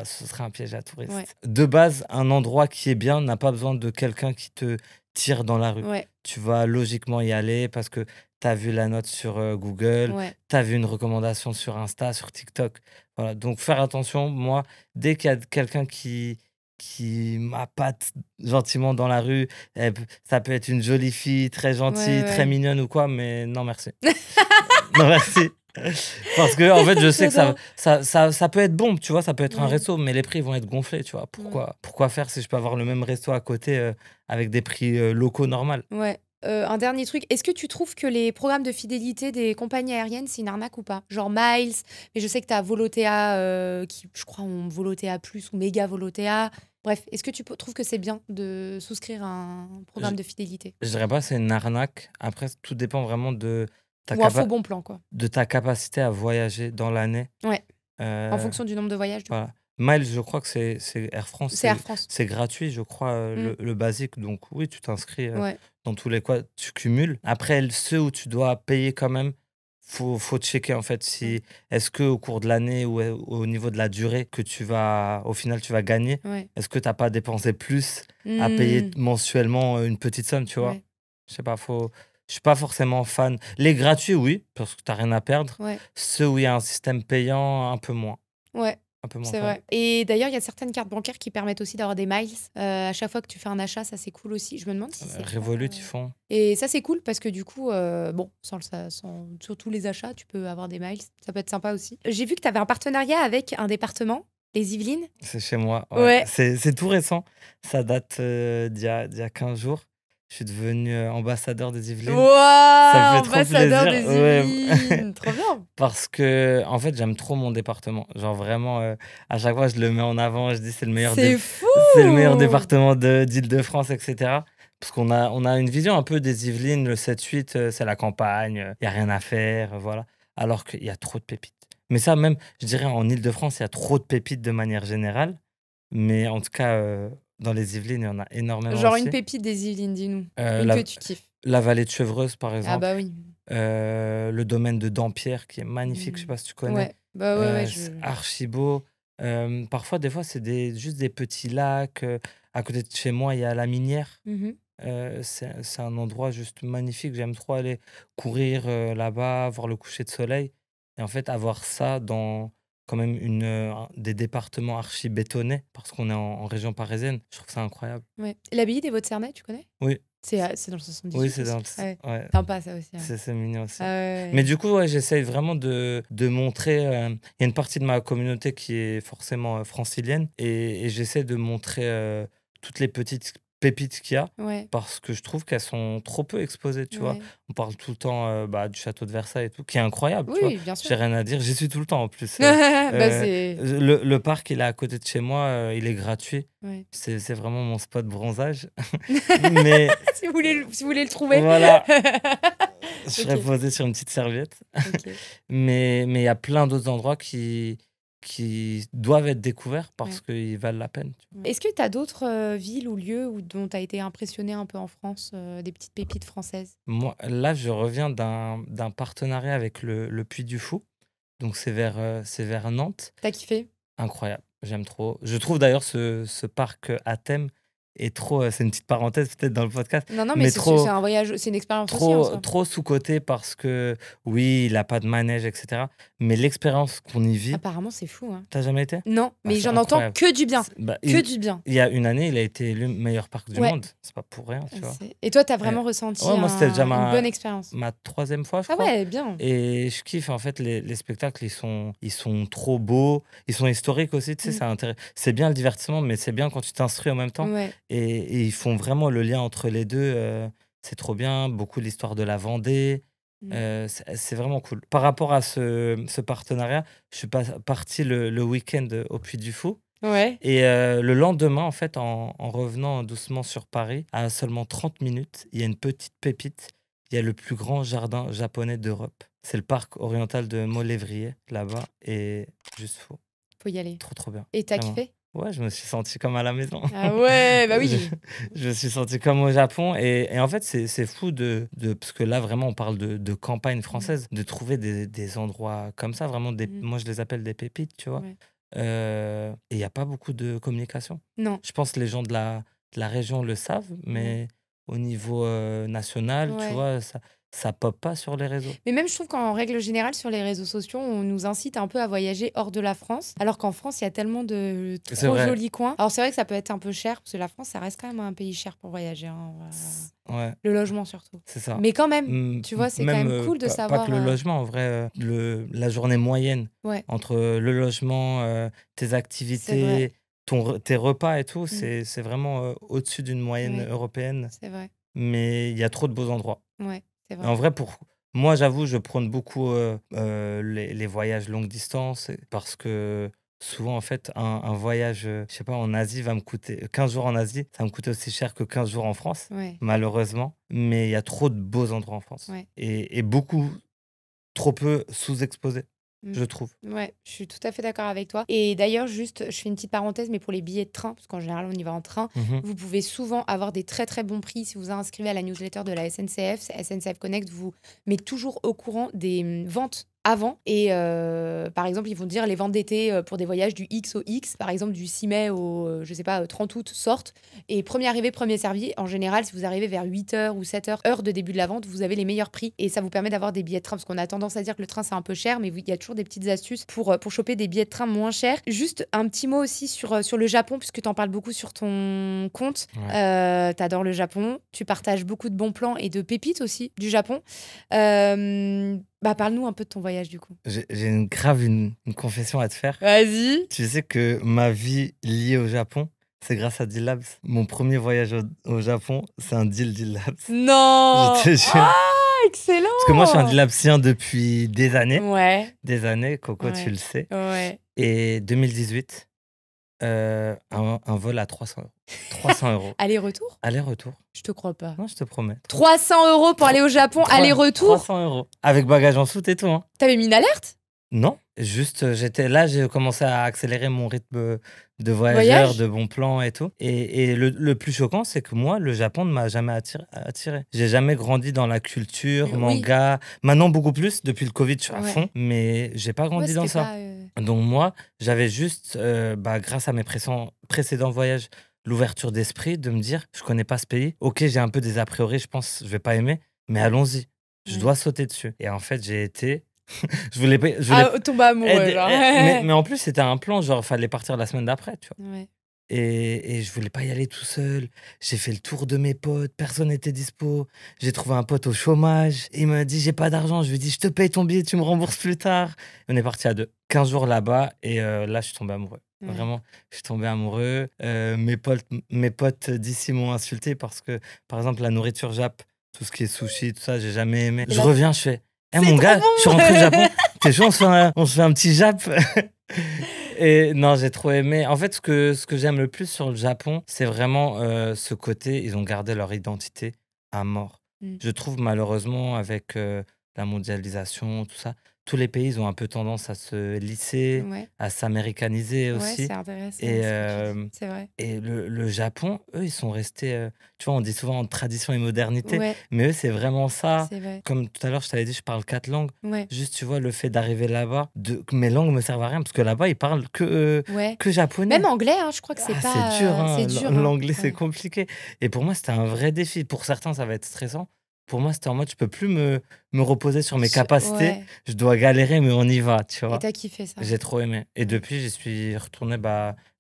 ce sera un piège à touristes. ouais, De base, un endroit qui est bien n'a pas besoin de quelqu'un qui te tire dans la rue. ouais, Tu vas logiquement y aller parce que tu as vu la note sur Google, ouais, tu as vu une recommandation sur Insta, sur TikTok. Voilà. Donc faire attention, moi, dès qu'il y a quelqu'un qui m'appâte gentiment dans la rue, ça peut être une jolie fille, très ouais, gentille, très ouais. mignonne ou quoi, mais non merci. Non merci. Parce que en fait, je sais que J'adore. ça peut être bon, tu vois, ça peut être un Ouais, resto, mais les prix vont être gonflés, tu vois. ouais, Pourquoi faire si je peux avoir le même resto à côté avec des prix locaux normaux? ouais. Un dernier truc, est-ce que tu trouves que les programmes de fidélité des compagnies aériennes, c'est une arnaque ou pas? Genre Miles, mais je sais que tu as Volotea, qui, je crois, ont Volotea Plus ou Méga Volotea. Bref, est-ce que tu trouves que c'est bien de souscrire à un Je, programme de fidélité? je dirais pas c'est une arnaque. Après, tout dépend vraiment ta, Ou un faux capa- bon plan, quoi. de ta capacité à voyager dans l'année. Ouais, en Euh, fonction du nombre de voyages, du coup. voilà. Miles, je crois que c'est Air France, C'est Air France. c'est gratuit, je crois, Mm, le basique. Donc oui, tu t'inscris ouais, dans tous les cas, tu cumules. Après, ceux où tu dois payer quand même, faut checker en fait ouais, si est-ce que au cours de l'année ou au niveau de la durée que au final tu vas gagner, ouais. est-ce que t'as pas dépensé plus à payer Mm, mensuellement une petite somme, tu vois? ouais, Je sais pas, je suis pas forcément fan. Les gratuits, oui, parce que t'as rien à perdre. ouais, Ceux où il y a un système payant, ouais. un peu moins C'est fan. vrai. Et d'ailleurs, il y a certaines cartes bancaires qui permettent aussi d'avoir des miles. À chaque fois que tu fais un achat, ça c'est cool aussi. Je me demande si c'est le cas. Revolut, ils font. Et ça c'est cool parce que du coup, bon, sur tous les achats, tu peux avoir des miles. Ça peut être sympa aussi. J'ai vu que tu avais un partenariat avec un département, les Yvelines. C'est chez moi, ouais. Ouais. C'est tout récent. Ça date d'il y a 15 jours. Je suis devenu ambassadeur des Yvelines. Ça me fait Waouh, trop ambassadeur plaisir. des Ouais. Yvelines. Trop bien. Parce que, en fait, j'aime trop mon département. Genre vraiment, à chaque fois, je le mets en avant. Je dis C'est fou. c'est le meilleur département d'Île-de-France, etc. Parce qu'on a une vision un peu des Yvelines, le 7-8, c'est la campagne, il n'y a rien à faire, voilà. Alors qu'il y a trop de pépites. Mais ça, même, je dirais, en Île-de-France, il y a trop de pépites de manière générale. Mais en tout cas, dans les Yvelines, il y en a énormément Genre une aussi. pépite des Yvelines, dis-nous. Euh, Une que la, tu kiffes. la vallée de Chevreuse, par Ah bah exemple. oui. Le domaine de Dampierre, qui est magnifique, je sais Mm. pas si tu connais. Ouais. Bah ouais, C'est archi beau. Parfois, des fois, c'est juste des petits lacs. À côté de chez moi, il y a la Minière. Mhm. C'est un endroit juste magnifique. J'aime trop aller courir là-bas, voir le coucher de soleil. Et en fait, avoir ça dans quand même des départements archi bétonnés, parce qu'on est en région parisienne, je trouve ça incroyable. Ouais. L'abbaye des Vaux-de-Cernay, tu connais? Oui, C'est dans le oui, 78 c'est aussi. dans Ouais. ouais, Sympa ça aussi. Ouais. c'est mignon aussi. Ah ouais, Mais ouais. du coup, ouais, j'essaye vraiment de montrer. Il y a une partie de ma communauté qui est forcément francilienne et j'essaie de montrer toutes les petites pépites qu'il y a Ouais, parce que je trouve qu'elles sont trop peu exposées, tu vois. ouais. On parle tout le temps du château de Versailles et tout, qui est incroyable, tu vois. Oui, bien sûr. J'ai rien à dire, j'y suis tout le temps en plus. Bah Euh, c'est. le parc, il est à côté de chez moi, il est gratuit. Ouais. C'est vraiment mon spot bronzage. Mais Si vous voulez le trouver. voilà, je serais Ok. posé sur une petite serviette. Ok. Mais il y a plein d'autres endroits qui doivent être découverts Ouais. parce qu'ils valent la peine. Tu vois. Est-ce que tu as d'autres villes ou lieux dont tu as été impressionné un peu en France, des petites pépites françaises? Moi, là, je reviens d'un partenariat avec le Puy du Fou. Donc, c'est vers Nantes. T'as kiffé? Incroyable. J'aime trop. Je trouve d'ailleurs ce parc à thème trop, c'est une petite parenthèse peut-être dans le podcast, Non, non, mais mais c'est un voyage, c'est une expérience aussi en soi. trop sous-coté parce que, oui, il a pas de manège, etc. Mais l'expérience qu'on y vit, Apparemment, c'est fou. Hein. t'as jamais été? Non, Ah, mais c'est j'en entends incroyable. que du bien. Bah, Que du bien. il y a une année, il a été élu meilleur parc du Ouais. monde. C'est pas pour rien, tu vois. Et toi, t'as vraiment ressenti ouais, moi, c'était déjà une bonne expérience. ma 3e fois, je Ah crois. ouais, bien. Et je kiffe, en fait, les spectacles, ils sont trop beaux, ils sont historiques aussi, tu sais, c'est bien le divertissement, mais c'est bien quand tu t'instruis en même temps. Ouais. Et ils font vraiment le lien entre les deux, c'est trop bien, beaucoup l'histoire de la Vendée, c'est vraiment cool. Par rapport à ce partenariat, je suis parti le week-end au Puy du Fou. Ouais. Et le lendemain, en fait, en revenant doucement sur Paris, à seulement 30 minutes, il y a une petite pépite. Il y a le plus grand jardin japonais d'Europe. C'est le parc oriental de Molévrier, là-bas. Et juste fou. Faut y aller. Trop, trop bien. Et t'as Vraiment. kiffé? Ouais, je me suis senti comme à la maison. Ah ouais, bah oui. Je me suis senti comme au Japon. Et en fait, c'est fou parce que là, vraiment, on parle de campagne française, de trouver des endroits comme ça, vraiment, moi, je les appelle des pépites, tu vois. Ouais. Et il n'y a pas beaucoup de communication. Non. Je pense que les gens de la région le savent, mais au niveau national, tu vois, ça pop pas sur les réseaux. Mais même, je trouve qu'en règle générale, sur les réseaux sociaux, on nous incite un peu à voyager hors de la France, alors qu'en France, il y a tellement de trop jolis coins. Alors, c'est vrai que ça peut être un peu cher, parce que la France, ça reste quand même un pays cher pour voyager. Hein. Ouais. Le logement, surtout. C'est ça. Mais quand même, tu vois, c'est quand même cool de savoir... Pas que le logement, en vrai, la journée moyenne entre le logement, tes activités, tes repas et tout, c'est vraiment au-dessus d'une moyenne européenne. C'est vrai. Mais il y a trop de beaux endroits. Ouais, c'est vrai. En vrai, moi, j'avoue, je prône beaucoup les voyages longue distance parce que souvent, en fait, un voyage, je sais pas, en Asie va me coûter 15 jours en Asie, ça va me coûter aussi cher que 15 jours en France, malheureusement. Mais il y a trop de beaux endroits en France et beaucoup, trop peu sous-exposés. Je trouve. Ouais, je suis tout à fait d'accord avec toi. Et d'ailleurs, juste, je fais une petite parenthèse, mais pour les billets de train, parce qu'en général, on y va en train, vous pouvez souvent avoir des très très bons prix si vous vous inscrivez à la newsletter de la SNCF. SNCF Connect vous met toujours au courant des ventes avant. Et par exemple, ils vont dire les ventes d'été pour des voyages du X au X, par exemple du 6 mai au, je sais pas, 30 août sortent. Et premier arrivé, premier servi. En général, si vous arrivez vers 8h ou 7h, heure de début de la vente, vous avez les meilleurs prix. Et ça vous permet d'avoir des billets de train, parce qu'on a tendance à dire que le train, c'est un peu cher, mais il y a toujours des petites astuces pour choper des billets de train moins chers. Juste un petit mot aussi sur le Japon, puisque tu en parles beaucoup sur ton compte. T'adores le Japon. Tu partages beaucoup de bons plans et de pépites aussi du Japon. Parle-nous un peu de ton voyage, du coup. J'ai une confession à te faire. Vas-y. Tu sais que ma vie liée au Japon, c'est grâce à Deal Labs. Mon premier voyage au Japon, c'est un Deal Labs. Non. Je te jure. Ah, excellent. Parce que moi, je suis un Deal Labsien depuis des années. Ouais. Des années, Coco, tu le sais. Ouais. Et 2018, un vol à 300 €. 300 €. Aller-retour? Aller-retour. Je te crois pas. Non, je te promets. 300 € pour aller au Japon, aller-retour? 300 €. Avec bagage en soute et tout. Hein. T'avais mis une alerte? Non, juste j'ai commencé à accélérer mon rythme de voyageur, de bons plans et tout. Et le plus choquant, c'est que moi, le Japon ne m'a jamais attiré. J'ai jamais grandi dans la culture, manga. Maintenant, beaucoup plus. Depuis le Covid, je suis à fond. Mais j'ai pas grandi dans ça. Donc moi, j'avais juste, grâce à mes précédents voyages, l'ouverture d'esprit de me dire, je connais pas ce pays. Ok, j'ai un peu des a priori, je pense que je vais pas aimer. Mais allons-y. Je dois sauter dessus. Et en fait, j'ai été... je voulais tomber amoureux, genre. mais en plus, c'était un plan, genre, fallait partir la semaine d'après, tu vois. Ouais. Et je voulais pas y aller tout seul. J'ai fait le tour de mes potes, personne n'était dispo. J'ai trouvé un pote au chômage. Il m'a dit, j'ai pas d'argent. Je lui ai dit, je te paye ton billet, tu me rembourses plus tard. Et on est parti à 2. 15 jours là-bas, et là, je suis tombé amoureux. Vraiment, je suis tombé amoureux. Mes potes d'ici m'ont insulté parce que, par exemple, la nourriture Jap, tout ce qui est sushi, tout ça, j'ai jamais aimé. Je reviens, je fais... mon gars, je suis rentré au Japon. T'es chaud, on se fait un petit Jap. Et non, j'ai trop aimé. En fait, ce que j'aime le plus sur le Japon, c'est vraiment ce côté, ils ont gardé leur identité à mort. Je trouve malheureusement avec la mondialisation, tout ça. Tous les pays, ils ont un peu tendance à se lisser, Ouais, à s'américaniser ouais, aussi. c'est intéressant Et, ce que tu euh, dis. C'est vrai. et le Japon, eux, ils sont restés. Tu vois, on dit souvent tradition et modernité, Ouais, mais eux, c'est vraiment ça. c'est vrai. Comme tout à l'heure, je t'avais dit, je parle 4 langues. Ouais, Juste, tu vois, le fait d'arriver là-bas, que mes langues me servent à rien, parce que là-bas, ils parlent ouais. que japonais. Même anglais, hein, je crois que c'est C'est dur, pas. C'est hein. dur, hein. L'anglais, c'est Ouais. compliqué. Et pour moi, c'était un vrai défi. Pour certains, ça va être stressant. Pour moi, c'était en mode, je peux plus me reposer sur mes capacités. Ouais. Je dois galérer, mais on y va, tu Et vois. t'as kiffé ça. J'ai trop aimé. Et Ouais. depuis, j'y suis retourné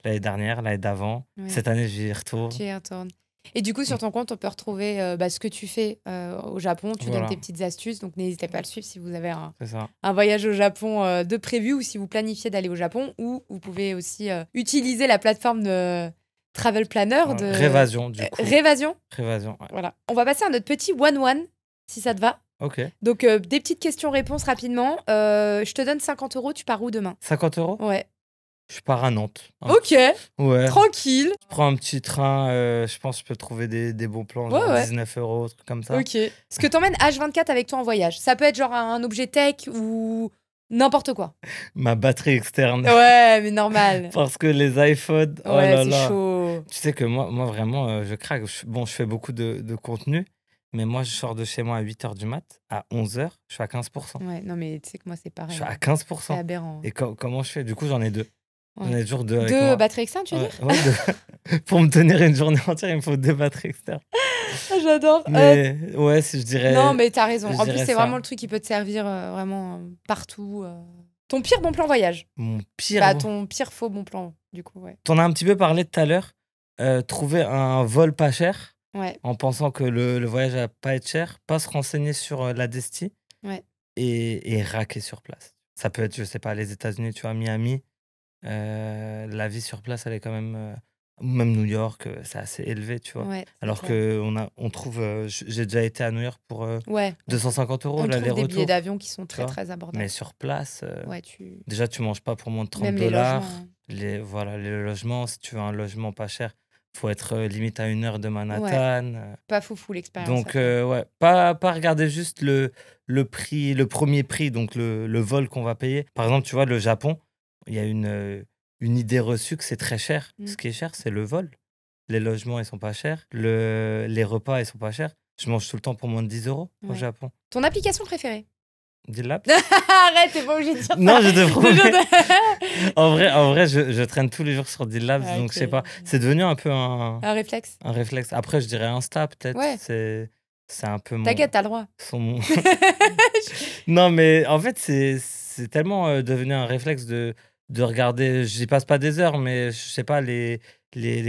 l'année dernière, l'année d'avant. Ouais. Cette année, j'y retourne. Tu y retournes. Et du coup, sur Mm. ton compte, on peut retrouver ce que tu fais au Japon. Tu donnes Voilà, tes petites astuces, donc n'hésitez pas à le suivre si vous avez c'est ça. un voyage au Japon de prévu ou si vous planifiez d'aller au Japon. Ou vous pouvez aussi utiliser la plateforme de Travel Planner de Révasion, du coup. Révasion. Révasion, ouais. Voilà. On va passer à notre petit one-one, si ça te va. Ok. Donc, des petites questions-réponses rapidement. Je te donne 50 €, tu pars où demain? 50 €? Ouais. Je pars à Nantes. Ok, Ouais. tranquille. Je prends un petit train. Je pense que je peux trouver des bons plans, Ouais, genre ouais. 19 €, truc comme ça. Ok. Est-ce que t'emmènes H24 avec toi en voyage? Ça peut être genre un objet tech ou n'importe quoi. Ma batterie externe. Ouais, mais normal. Parce que les iPhones, oh Ouais, là c'est là. chaud. Tu sais que moi vraiment, je craque. Bon, je fais beaucoup de contenu, mais moi, je sors de chez moi à 8 h du mat. À 11 h, je suis à 15%. Ouais, non, mais tu sais que moi, c'est Je pareil. suis à C'est 15%. aberrant. Et comment je fais? Du coup, j'en ai 2. J'en Ouais. ai toujours 2 avec 2 moi. batteries externes, tu veux Ouais, dire? ouais, pour me tenir une journée entière, il me faut 2 batteries externes. Ah, j'adore. Mais ouais, si je dirais. Non, mais t'as raison. je En plus, dirais c'est ça. vraiment le truc qui peut te servir vraiment partout. Ton pire bon plan voyage? Mon pire. Bah, ton pire faux bon plan, du coup, ouais. T'en as un petit peu parlé tout à l'heure. Trouver un vol pas cher Ouais, en pensant que le voyage va pas être cher, pas se renseigner sur la Desti ouais. et raquer sur place. Ça peut être, je sais pas, les États-Unis, tu vois, Miami. La vie sur place, elle est quand même. Ou même New York, c'est assez élevé, tu vois. Ouais, c'est Alors clair. on trouve. J'ai déjà été à New York pour Ouais, 250 € on trouve des billets l'aller-retour. d'avion qui sont Tu très, vois. très abordables. Mais sur place, Ouais, déjà, tu manges pas pour moins de 30 même les logements. dollars. Voilà, les logements, si tu veux un logement pas cher, faut être limite à 1 heure de Manhattan. Pas foufou l'expérience. Donc, à faire. ouais, pas regarder juste le prix, le premier prix, donc le vol qu'on va payer. Par exemple, tu vois, le Japon, il y a une idée reçue que c'est très cher. Mm. Ce qui est cher, c'est le vol. Les logements, ils sont pas chers. Les repas, ils sont pas chers. Je mange tout le temps pour moins de 10 € au Ouais. Japon. Ton application préférée? Dis-le. Arrête, t'es pas obligé de dire ça. Non, je te promets. Je- En vrai, je traîne tous les jours sur Deal-Labs, Ah, donc ok. je sais pas. C'est devenu un peu un Un réflexe. réflexe. Après, je dirais Insta, peut-être. Ouais. C'est un peu mon. T'inquiète, t'as le droit. mon- Non, mais en fait, c'est tellement devenu un réflexe de regarder. J'y passe pas des heures, mais je sais pas, les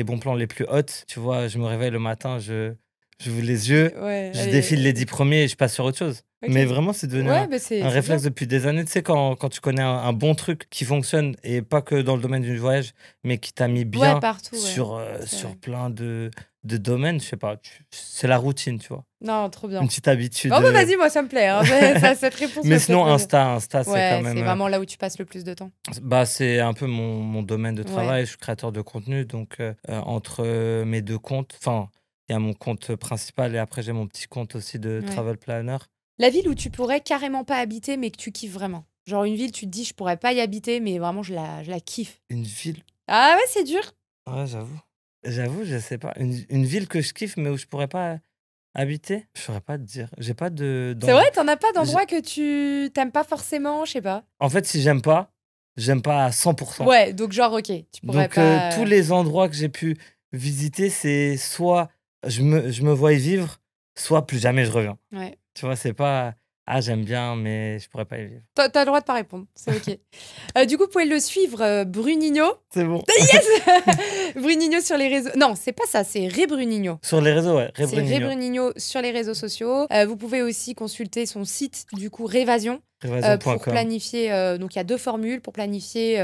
bons plans les plus hautes. Tu vois, je me réveille le matin, j'ouvre les yeux, Ouais, je allez. défile les 10 premiers et je passe sur autre chose. Ok. Mais vraiment, c'est devenu Ouais, bah c'est un réflexe bien. depuis des années. Tu sais, quand tu connais un bon truc qui fonctionne, et pas que dans le domaine du voyage, mais qui t'a mis Ouais, bien partout. Ouais. C'est sur vrai. plein de domaines, je sais pas, c'est la routine, tu vois. Non, trop bien. Une petite habitude. Oh, bah vas-y, moi, ça me plaît. Hein. Cette réponse Mais me sinon, plaît très bien. Insta, c'est Ouais, quand même. c'est vraiment là où tu passes le plus de temps. Bah, c'est un peu mon domaine de Ouais. travail. Je suis créateur de contenu, donc entre mes 2 comptes, enfin, il y a mon compte principal et après j'ai mon petit compte aussi de Ouais. travel planner. La ville où tu pourrais carrément pas habiter, mais que tu kiffes vraiment. Genre une ville, tu te dis, je pourrais pas y habiter, mais vraiment, je la kiffe. Une ville. Ah ouais, c'est dur. Ouais, j'avoue, je sais pas. Une ville que je kiffe, mais où je pourrais pas habiter, je saurais pas te dire. J'ai pas C'est d'endroit. vrai, t'en as pas d'endroit que tu t'aimes pas forcément, je sais pas. En fait, si j'aime pas à 100%. Ouais, donc genre, ok, tu pourrais Donc, pas. tous les endroits que j'ai pu visiter, c'est soit je me vois y vivre, soit plus jamais je reviens. Ouais. Tu vois, c'est pas j'aime bien, mais je pourrais pas y vivre. T'as le droit de pas répondre, c'est ok. Du coup, vous pouvez le suivre, Brunigno. C'est bon. Yes Brunigno sur les réseaux. Non, c'est pas ça, c'est Ré Brunigno. Sur les réseaux, ouais. C'est Ré Brunigno. Brunigno sur les réseaux sociaux. Vous pouvez aussi consulter son site, du coup, Révasion. Pour Révasion.com. planifier, donc il y a 2 formules pour planifier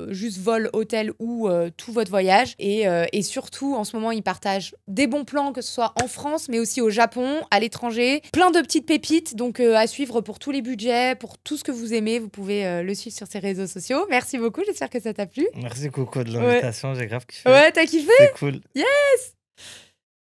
juste vol, hôtel ou tout votre voyage. Et surtout, en ce moment, ils partagent des bons plans, que ce soit en France, mais aussi au Japon, à l'étranger. Plein de petites pépites, donc à suivre pour tous les budgets, pour tout ce que vous aimez. Vous pouvez le suivre sur ses réseaux sociaux. Merci beaucoup, j'espère que ça t'a plu. Merci Coco de l'invitation, j'ai grave kiffé. Ouais, t'as kiffé? C'est cool. Yes